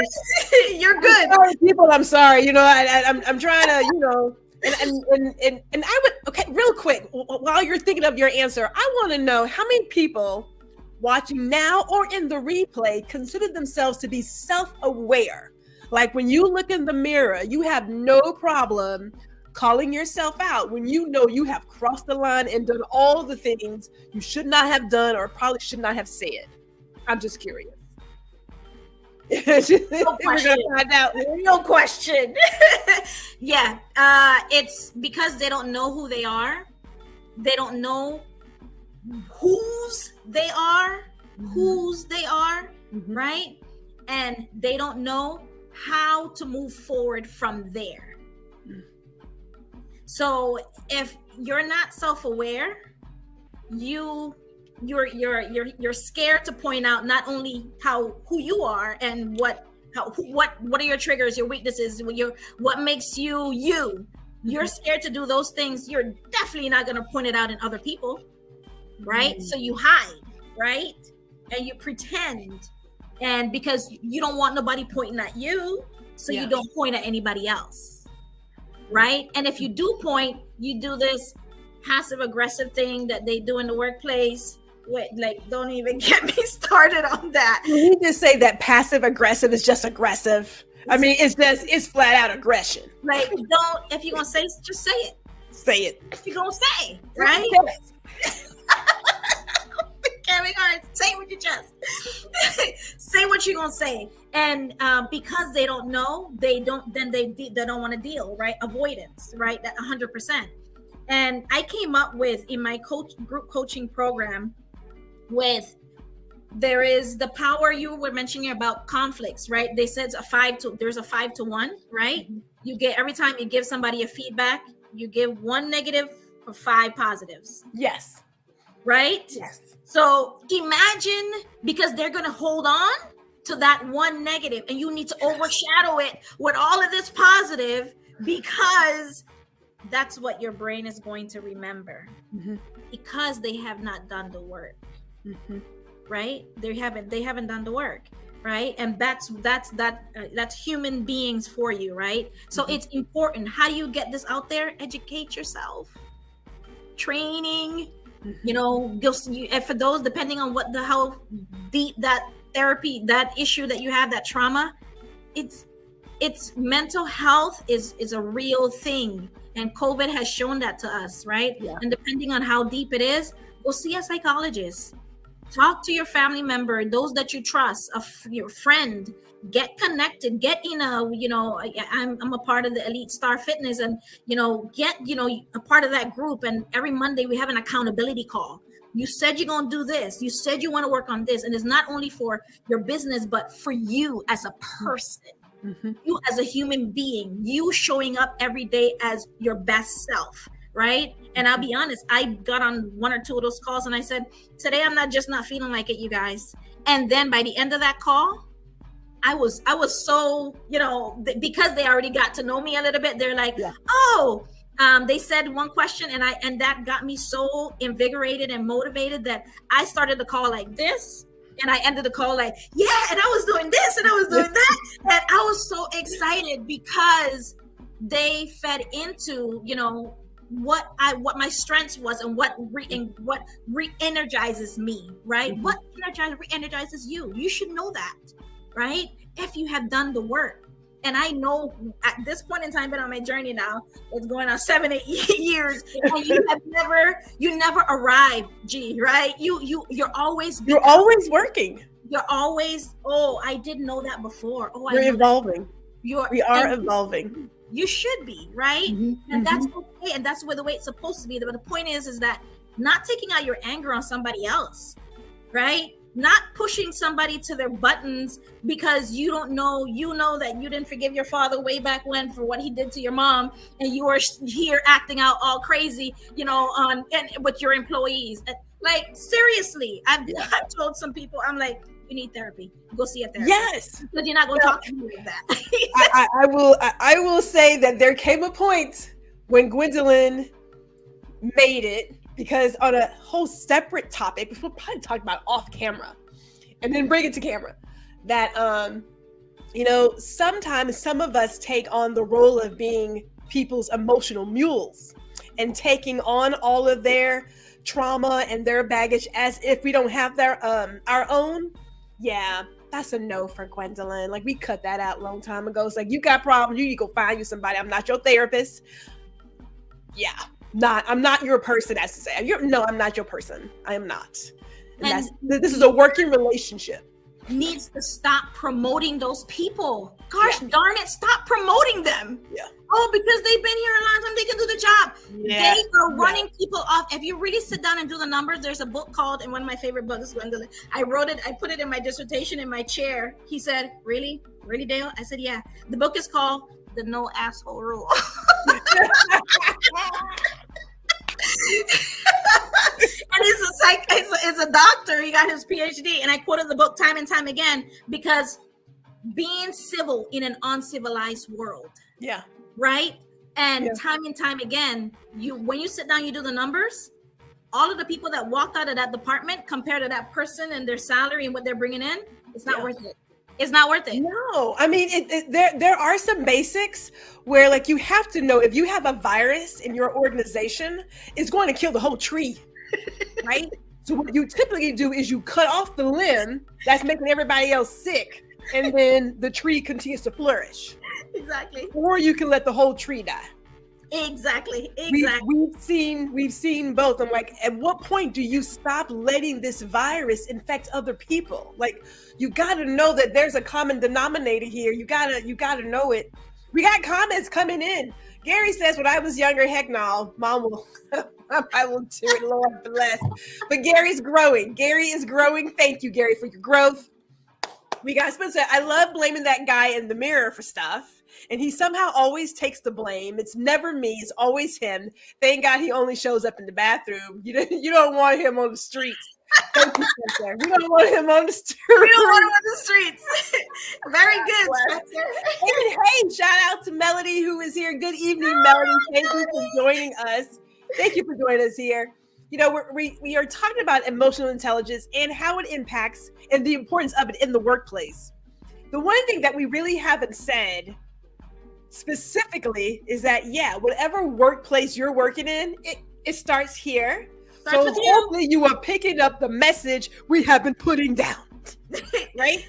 You're good. Sorry, people, I'm sorry. I'm trying to, and I would, okay, real quick, while you're thinking of your answer, I want to know how many people watching now or in the replay consider themselves to be self-aware. Like when you look in the mirror, you have no problem calling yourself out when you know you have crossed the line and done all the things you should not have done or probably should not have said. I'm just curious. No question. No question. Yeah. It's because they don't know who they are. They don't know whose they are, right? And they don't know how to move forward from there. So if you're not self-aware, you're scared to point out not only who you are and what are your triggers, your weaknesses, what makes you you. You're scared to do those things. You're definitely not going to point it out in other people, right? So you hide, right? And you pretend, and because you don't want nobody pointing at you, so you don't point at anybody else, right? And if you do point, you do this passive aggressive thing that they do in the workplace. Like, don't even get me started on that. You just say that passive aggressive is just aggressive. I mean, it's flat out aggression. Like, if you're gonna say, just say it. Say it. If you're gonna say, right? Carry on. Say it with your chest. Say what you're gonna say. And because they don't know, they don't want to deal, right? Avoidance, right? That 100%. And I came up with, in my group coaching program, there is the power. You were mentioning about conflicts, right? They said there's a 5 to 1, right? You get, every time you give somebody a feedback, you give 1 negative for 5 positives. Yes. Right? Yes. So imagine, because they're going to hold on to that 1 negative, and you need to overshadow it with all of this positive, because that's what your brain is going to remember, because they have not done the work. Right? They haven't done the work, right? And that's human beings for you, right? So it's important. How do you get this out there? Educate yourself. Training, and for those, depending on how deep that therapy, that issue that you have, that trauma, it's mental health is a real thing. And COVID has shown that to us, right? Yeah. And depending on how deep it is, go see a psychologist. Talk to your family member, those that you trust, your friend. Get connected. Get in I'm a part of the Elite Star Fitness, and get a part of that group. And every Monday we have an accountability call. You said you're gonna do this. You said you want to work on this, and it's not only for your business, but for you as a person. You as a human being. You showing up every day as your best self. Right? And I'll be honest, I got on 1 or 2 of those calls and I said, today I'm not feeling like it, you guys. And then by the end of that call, I was so, because they already got to know me a little bit, they're like, they said one question, and that got me so invigorated and motivated that I started the call like this. And I ended the call like, yeah, and I was doing this and I was doing that. And I was so excited because they fed into, what my strengths was, and what re-energizes me, right? What re-energizes you. You should know that, right? If you have done the work. And I know at this point in time, been on my journey now, it's going on 7-8 years, and you never arrive, right? You're always working. You're always, I didn't know that before. You're evolving. We are evolving. You should be, right? And that's okay, and that's the way it's supposed to be. But the point is that not taking out your anger on somebody else, right? Not pushing somebody to their buttons because you don't know, that you didn't forgive your father way back when for what he did to your mom, and you are here acting out all crazy, and with your employees. Like, seriously, I've told some people, I'm like, you need therapy. Go see a therapist. Yes, because you're not going to talk to me like that. I will say that there came a point when Gwendolyn made it, because on a whole separate topic, which we'll probably talk about off camera, and then bring it to camera, that sometimes some of us take on the role of being people's emotional mules and taking on all of their trauma and their baggage as if we don't have our own. Yeah, that's a no for Gwendolyn. Like, we cut that out a long time ago. It's like, you got problems, you need to go find you somebody. I'm not your therapist. Yeah, I'm not your person, as to say. I'm not your person. I am not. And this is a working relationship. needs to stop promoting those people. Gosh darn it, stop promoting them. Yeah. Oh, because they've been here a long time, they can do the job. Yeah. They are running people off. If you really sit down and do the numbers, there's a book called, and one of my favorite books, Gwendolyn, I wrote it, I put it in my dissertation in my chair. He said, really, Dale? I said, yeah. The book is called The No Asshole Rule. And it's a doctor. He got his PhD, and I quoted the book time and time again, because being civil in an uncivilized world. Yeah. Right. And time and time again, when you sit down, you do the numbers, all of the people that walked out of that department compared to that person and their salary and what they're bringing in, it's not worth it. It's not worth it. No, I mean, there are some basics where, like, you have to know if you have a virus in your organization, it's going to kill the whole tree, right? So what you typically do is you cut off the limb that's making everybody else sick, and then the tree continues to flourish. Exactly. Or you can let the whole tree die. Exactly. We've seen both. I'm like, at what point do you stop letting this virus infect other people? Like, you got to know that there's a common denominator here. You gotta know it. We got comments coming in. Gary says, when I was younger, heck no, mom will, I will do it, Lord bless. But Gary's growing. Gary is growing. Thank you, Gary, for your growth. We got Spencer. I love blaming that guy in the mirror for stuff. And he somehow always takes the blame. It's never me. It's always him. Thank God he only shows up in the bathroom. You don't want him on the streets. Thank you, Spencer. We don't want him on the streets. We don't want him on the streets. Very good, Spencer. And hey, shout out to Melody, who is here. Good evening, Melody. Thank you for joining us. Thank you for joining us here. You know, we are talking about emotional intelligence and how it impacts and the importance of it in the workplace. The one thing that we really haven't said specifically is that, whatever workplace you're working in, it starts here. So hopefully you are picking up the message we have been putting down, right?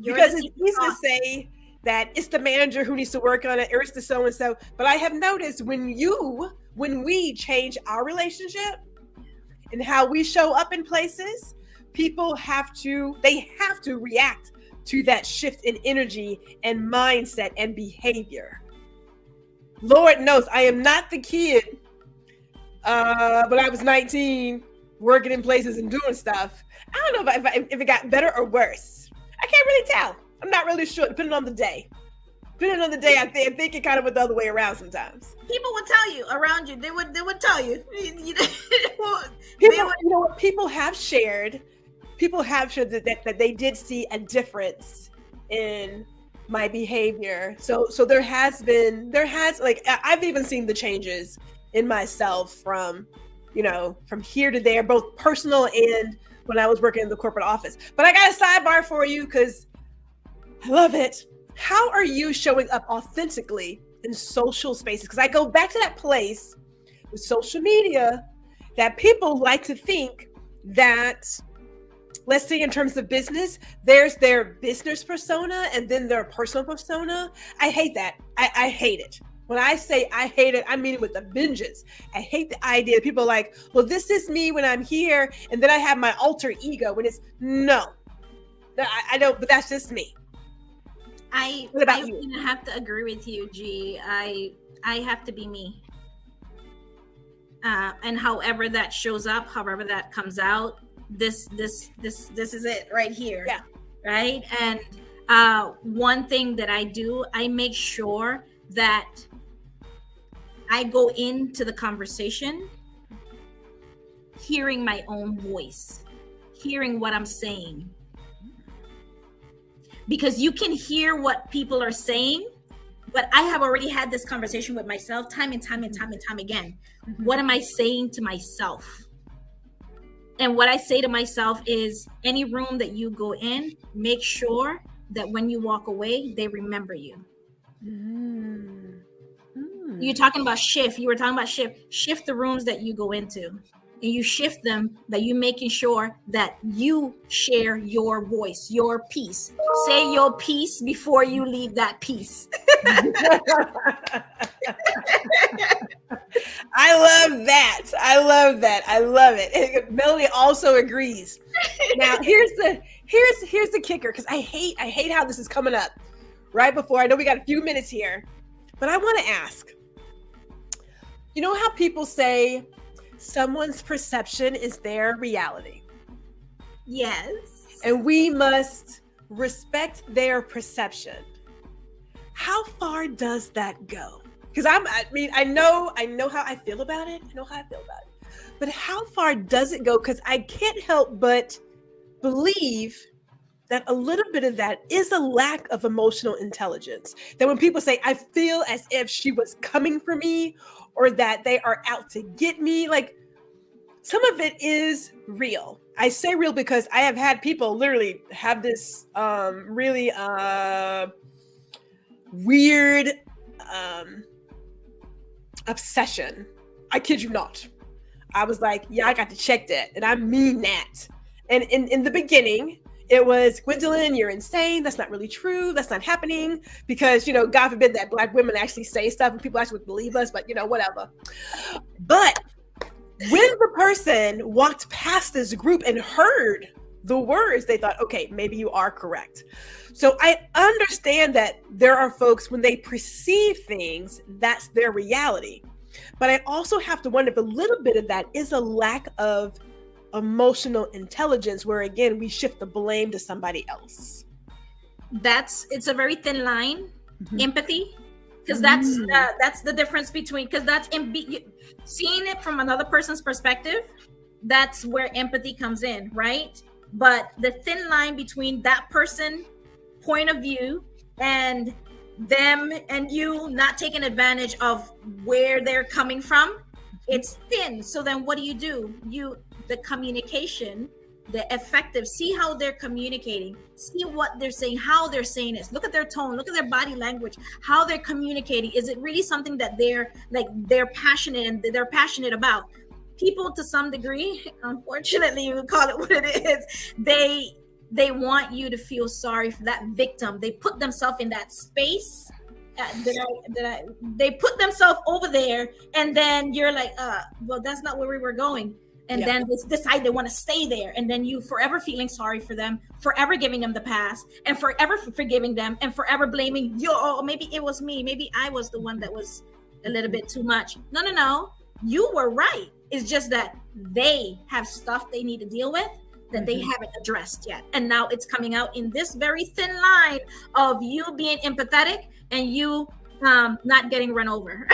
Because it's easy to say that it's the manager who needs to work on it, or it's the so-and-so. But I have noticed when we change our relationship and how we show up in places, people have to react to that shift in energy and mindset and behavior. Lord knows I am not the kid when I was 19 working in places and doing stuff. I don't know if it got better or worse. I can't really tell. I'm not really sure, depending on the day. I think it kind of went the other way around sometimes. People would tell you around you. They would tell you. People have shared that they did see a difference in my behavior. So there has like, I've even seen the changes in myself from here to there, both personal and when I was working in the corporate office. But I got a sidebar for you because I love it. How are you showing up authentically in social spaces? Because I go back to that place with social media that people like to think that, let's say in terms of business, there's their business persona and then their personal persona. I hate that. I hate it. When I say I hate it, I mean it with a vengeance. I hate the idea that people are like, well, this is me when I'm here, and then I have my alter ego. When it's no, I don't. But that's just me. What about you? I have to agree with you, G. I have to be me, and however that shows up, however that comes out, this is it right here. Yeah. Right. And one thing that I do, I make sure that I go into the conversation hearing my own voice, hearing what I'm saying. Because you can hear what people are saying, but I have already had this conversation with myself time and time again. Mm-hmm. What am I saying to myself? And what I say to myself is, any room that you go in, make sure that when you walk away, they remember you. You're talking about shift. You were talking about shift. Shift the rooms that you go into. And you shift them by you making sure that you share your voice, your piece. Say your piece before you leave that piece. I love that. I love that. I love it. And Melanie also agrees. Now here's the kicker, because I hate how this is coming up right before. I know we got a few minutes here, but I want to ask. You know how people say someone's perception is their reality? Yes. And we must respect their perception. How far does that go? Because I know how I feel about it. But how far does it go? Because I can't help but believe that a little bit of that is a lack of emotional intelligence. That when people say, I feel as if she was coming for me, or that they are out to get me, like, some of it is real. I say real because I have had people literally have this really weird obsession. I kid you not. I was like, yeah, I got to check that. And I mean that. And in the beginning, it was, Gwendolyn, you're insane. That's not really true. That's not happening. Because, God forbid that Black women actually say stuff and people actually would believe us, but whatever. But when the person walked past this group and heard the words, they thought, okay, maybe you are correct. So I understand that there are folks, when they perceive things, that's their reality. But I also have to wonder if a little bit of that is a lack of emotional intelligence, where again, we shift the blame to somebody else. It's a very thin line, empathy, because that's the difference between, because that's seeing it from another person's perspective. That's where empathy comes in, right? But the thin line between that person point of view and them and you not taking advantage of where they're coming from, it's thin. So then what do? The communication, the effective, see how they're communicating, see what they're saying, how they're saying it, look at their tone, look at their body language, how they're communicating. Is it really something that they're passionate about? People, to some degree, unfortunately, you would call it what it is, they want you to feel sorry for that victim. They put themselves in that space. They put themselves over there, and then you're like, well, that's not where we were going. And then they decide they want to stay there. And then you forever feeling sorry for them, forever giving them the pass, and forever forgiving them, and forever blaming, maybe it was me. Maybe I was the one that was a little bit too much. No. You were right. It's just that they have stuff they need to deal with that they haven't addressed yet. And now it's coming out in this very thin line of you being empathetic and you not getting run over.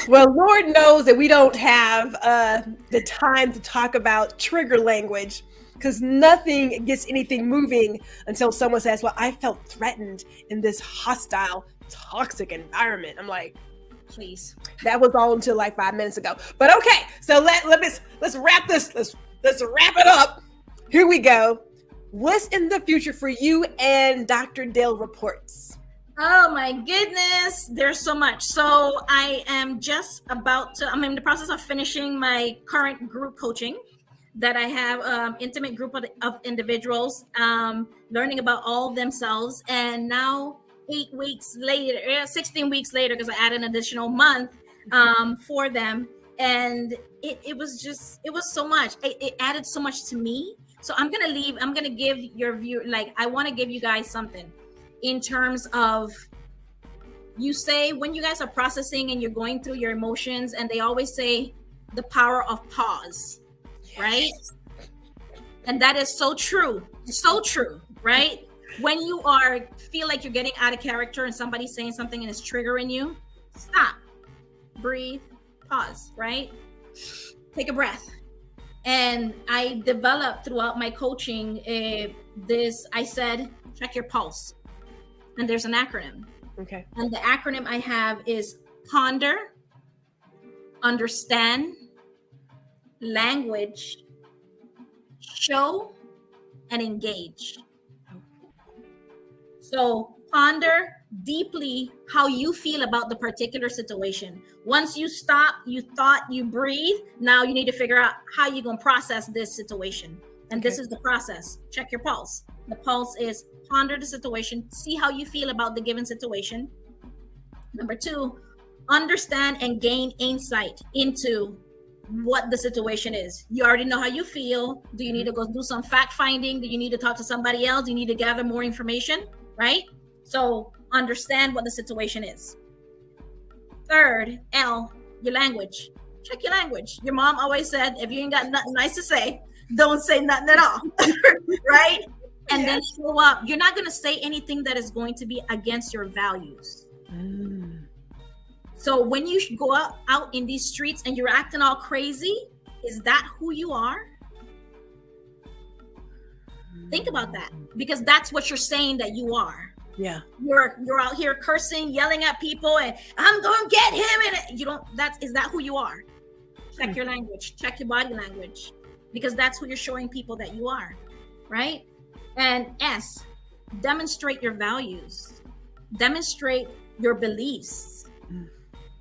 Well, Lord knows that we don't have the time to talk about trigger language, because nothing gets anything moving until someone says, well, I felt threatened in this hostile, toxic environment. I'm like, please. That was all until like 5 minutes ago. But okay, so let's wrap this. Let's wrap it up. Here we go. What's in the future for you and Dr. Dale Reports? Oh my goodness, there's so much. So I am I'm in the process of finishing my current group coaching that I have, intimate group of individuals, learning about all themselves. And now 16 weeks later, because I added an additional month for them. And it was so much. It added so much to me. So I'm going to give your view, I want to give you guys something in terms of, you say when you guys are processing and you're going through your emotions, and they always say the power of pause, right? And that is so true, right? When you feel like you're getting out of character and somebody's saying something and it's triggering you, stop, breathe, pause, right? Take a breath. And I developed throughout my coaching I said, check your pulse. And there's an acronym. Okay. And the acronym I have is ponder, understand, language, show, and engage. So ponder deeply how you feel about the particular situation. Once you stop, you thought, you breathe. Now you need to figure out how you're going to process this situation. And This is the process. Check your pulse. The pulse is ponder the situation, see how you feel about the given situation, Number two, understand and gain insight into what the situation is. You already know how you feel. Do you need to go do some fact finding? Do you need to talk to somebody else? Do you need to gather more information? Right? So understand what the situation is. Third, L, your language. Check your language. Your mom always said, if you ain't got nothing nice to say, don't say nothing at all. Right? And then show up. You're not going to say anything that is going to be against your values. So when you go out in these streets and you're acting all crazy, is that who you are? Think about that, because that's what you're saying that you are. Yeah. You're out here cursing, yelling at people, and I'm going to get him. And you don't, is that who you are? Check your language, check your body language, because that's who you're showing people that you are. Right? And S, demonstrate your values, demonstrate your beliefs.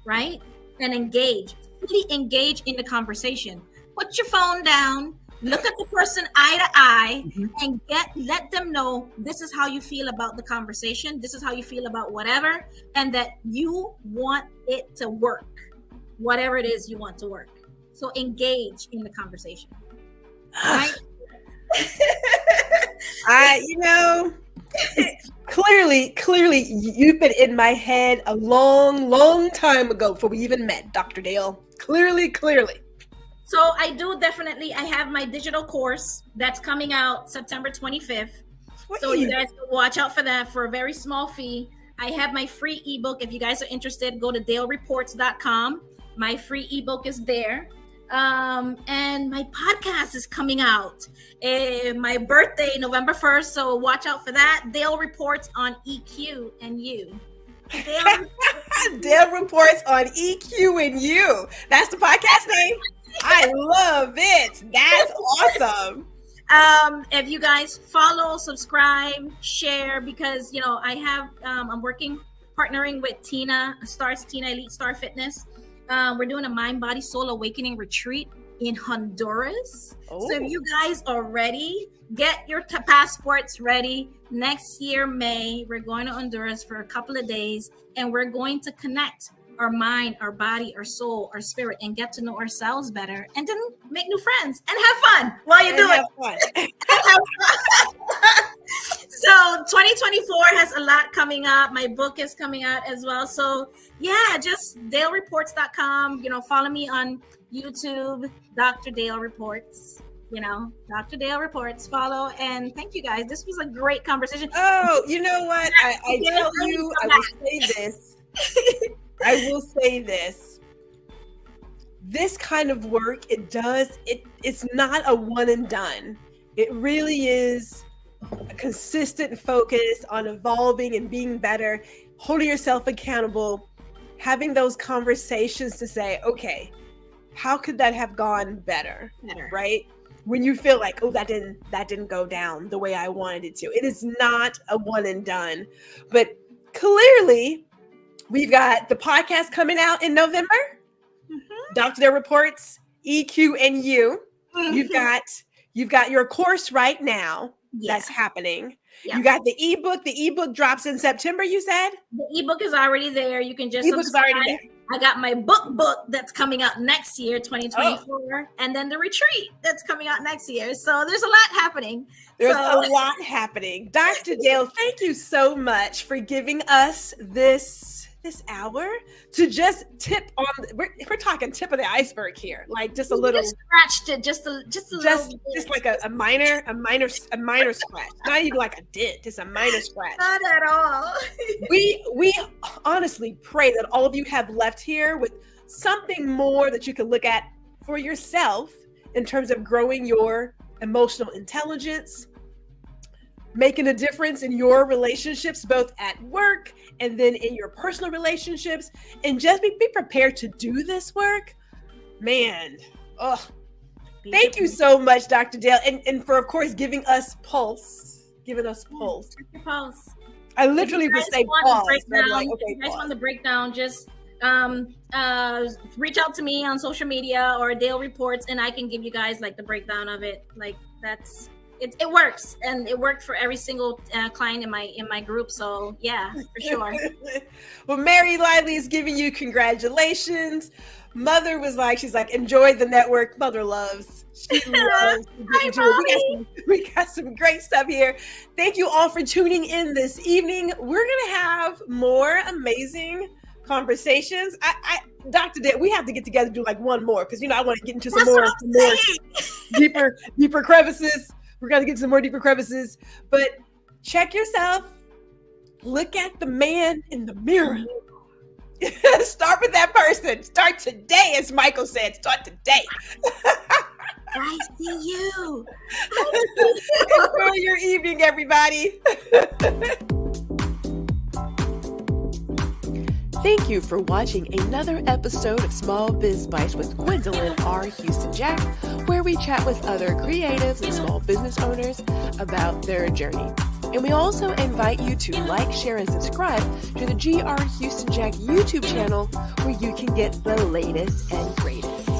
Right? And engage, really engage in the conversation. Put your phone down, look at the person eye to eye, and let them know this is how you feel about the conversation. This is how you feel about whatever, and that you want it to work, whatever it is you want to work. So engage in the conversation. Right? Clearly, you've been in my head a long time ago before we even met, Dr. Dale. Clearly. So I have my digital course that's coming out September 25th. So you guys can watch out for that for a very small fee. I have my free ebook. If you guys are interested, go to dalereports.com. My free ebook is there. And my podcast is coming out. My birthday, November 1st. So watch out for that. Dale Reports on EQ and You. Dale Reports on EQ and You. That's the podcast name. I love it. That's awesome. If you guys follow, subscribe, share, because I'm partnering with Tina Elite Star Fitness. We're doing a mind, body, soul awakening retreat in Honduras. Oh. So if you guys are ready, get your passports ready. Next year, May, we're going to Honduras for a couple of days, and we're going to connect our mind, our body, our soul, our spirit, and get to know ourselves better, and then make new friends and have fun while you do it. So 2024 has a lot coming up. My book is coming out as well. So yeah, just dalereports.com. Follow me on YouTube, Dr. Dale Reports. Dr. Dale Reports. Follow, and thank you guys. This was a great conversation. Oh, you know what? I tell you, I will say this. I will say this. This kind of work, it's not a one and done. It really is a consistent focus on evolving and being better, holding yourself accountable, having those conversations to say, okay, how could that have gone better? Right? When you feel like, oh, that didn't go down the way I wanted it to. It is not a one and done. But clearly, we've got the podcast coming out in November. Dr. Dale Reports, EQ and You. You've got your course right now. That's happening. Yeah. You got the ebook. The ebook drops in September, you said? The ebook is already there. You can just subscribe. Already there. I got my book that's coming out next year, 2024, and then the retreat that's coming out next year. So there's a lot happening. There's a lot happening. Dr. Dale, thank you so much for giving us this hour to just tip on. We're talking tip of the iceberg here, like just a little. Just scratched it, just a little bit. Just like a minor scratch. Not even like a dent, just a minor scratch. Not at all. we honestly pray that all of you have left here with something more that you can look at for yourself in terms of growing your emotional intelligence, making a difference in your relationships, both at work and then in your personal relationships, and just be prepared to do this work. Man, thank you so much, Dr. Dale, and for, of course, giving us pulse. Your pulse. I literally would say pause. Like, okay, you guys want the breakdown, just reach out to me on social media or Dale Reports, and I can give you guys like the breakdown of it. Like it works, and it worked for every single client in my group. So yeah, for sure. Well, Mary Lively is giving you congratulations. Mother was like, she's like, enjoy the network. Mother loves. She loves. We got some great stuff here. Thank you all for tuning in this evening. We're gonna have more amazing conversations. Dr. Dick, we have to get together and do like one more because I want to get into some more deeper crevices. We're gonna get some more deeper crevices. But check yourself. Look at the man in the mirror. Start with that person. Start today, as Michael said. Start today. I see you. Enjoy your evening, everybody. Thank you for watching another episode of Small Biz Bites with Gwendolyn R. Houston Jack, where we chat with other creatives and small business owners about their journey. And we also invite you to like, share, and subscribe to the GR Houston Jack YouTube channel, where you can get the latest and greatest.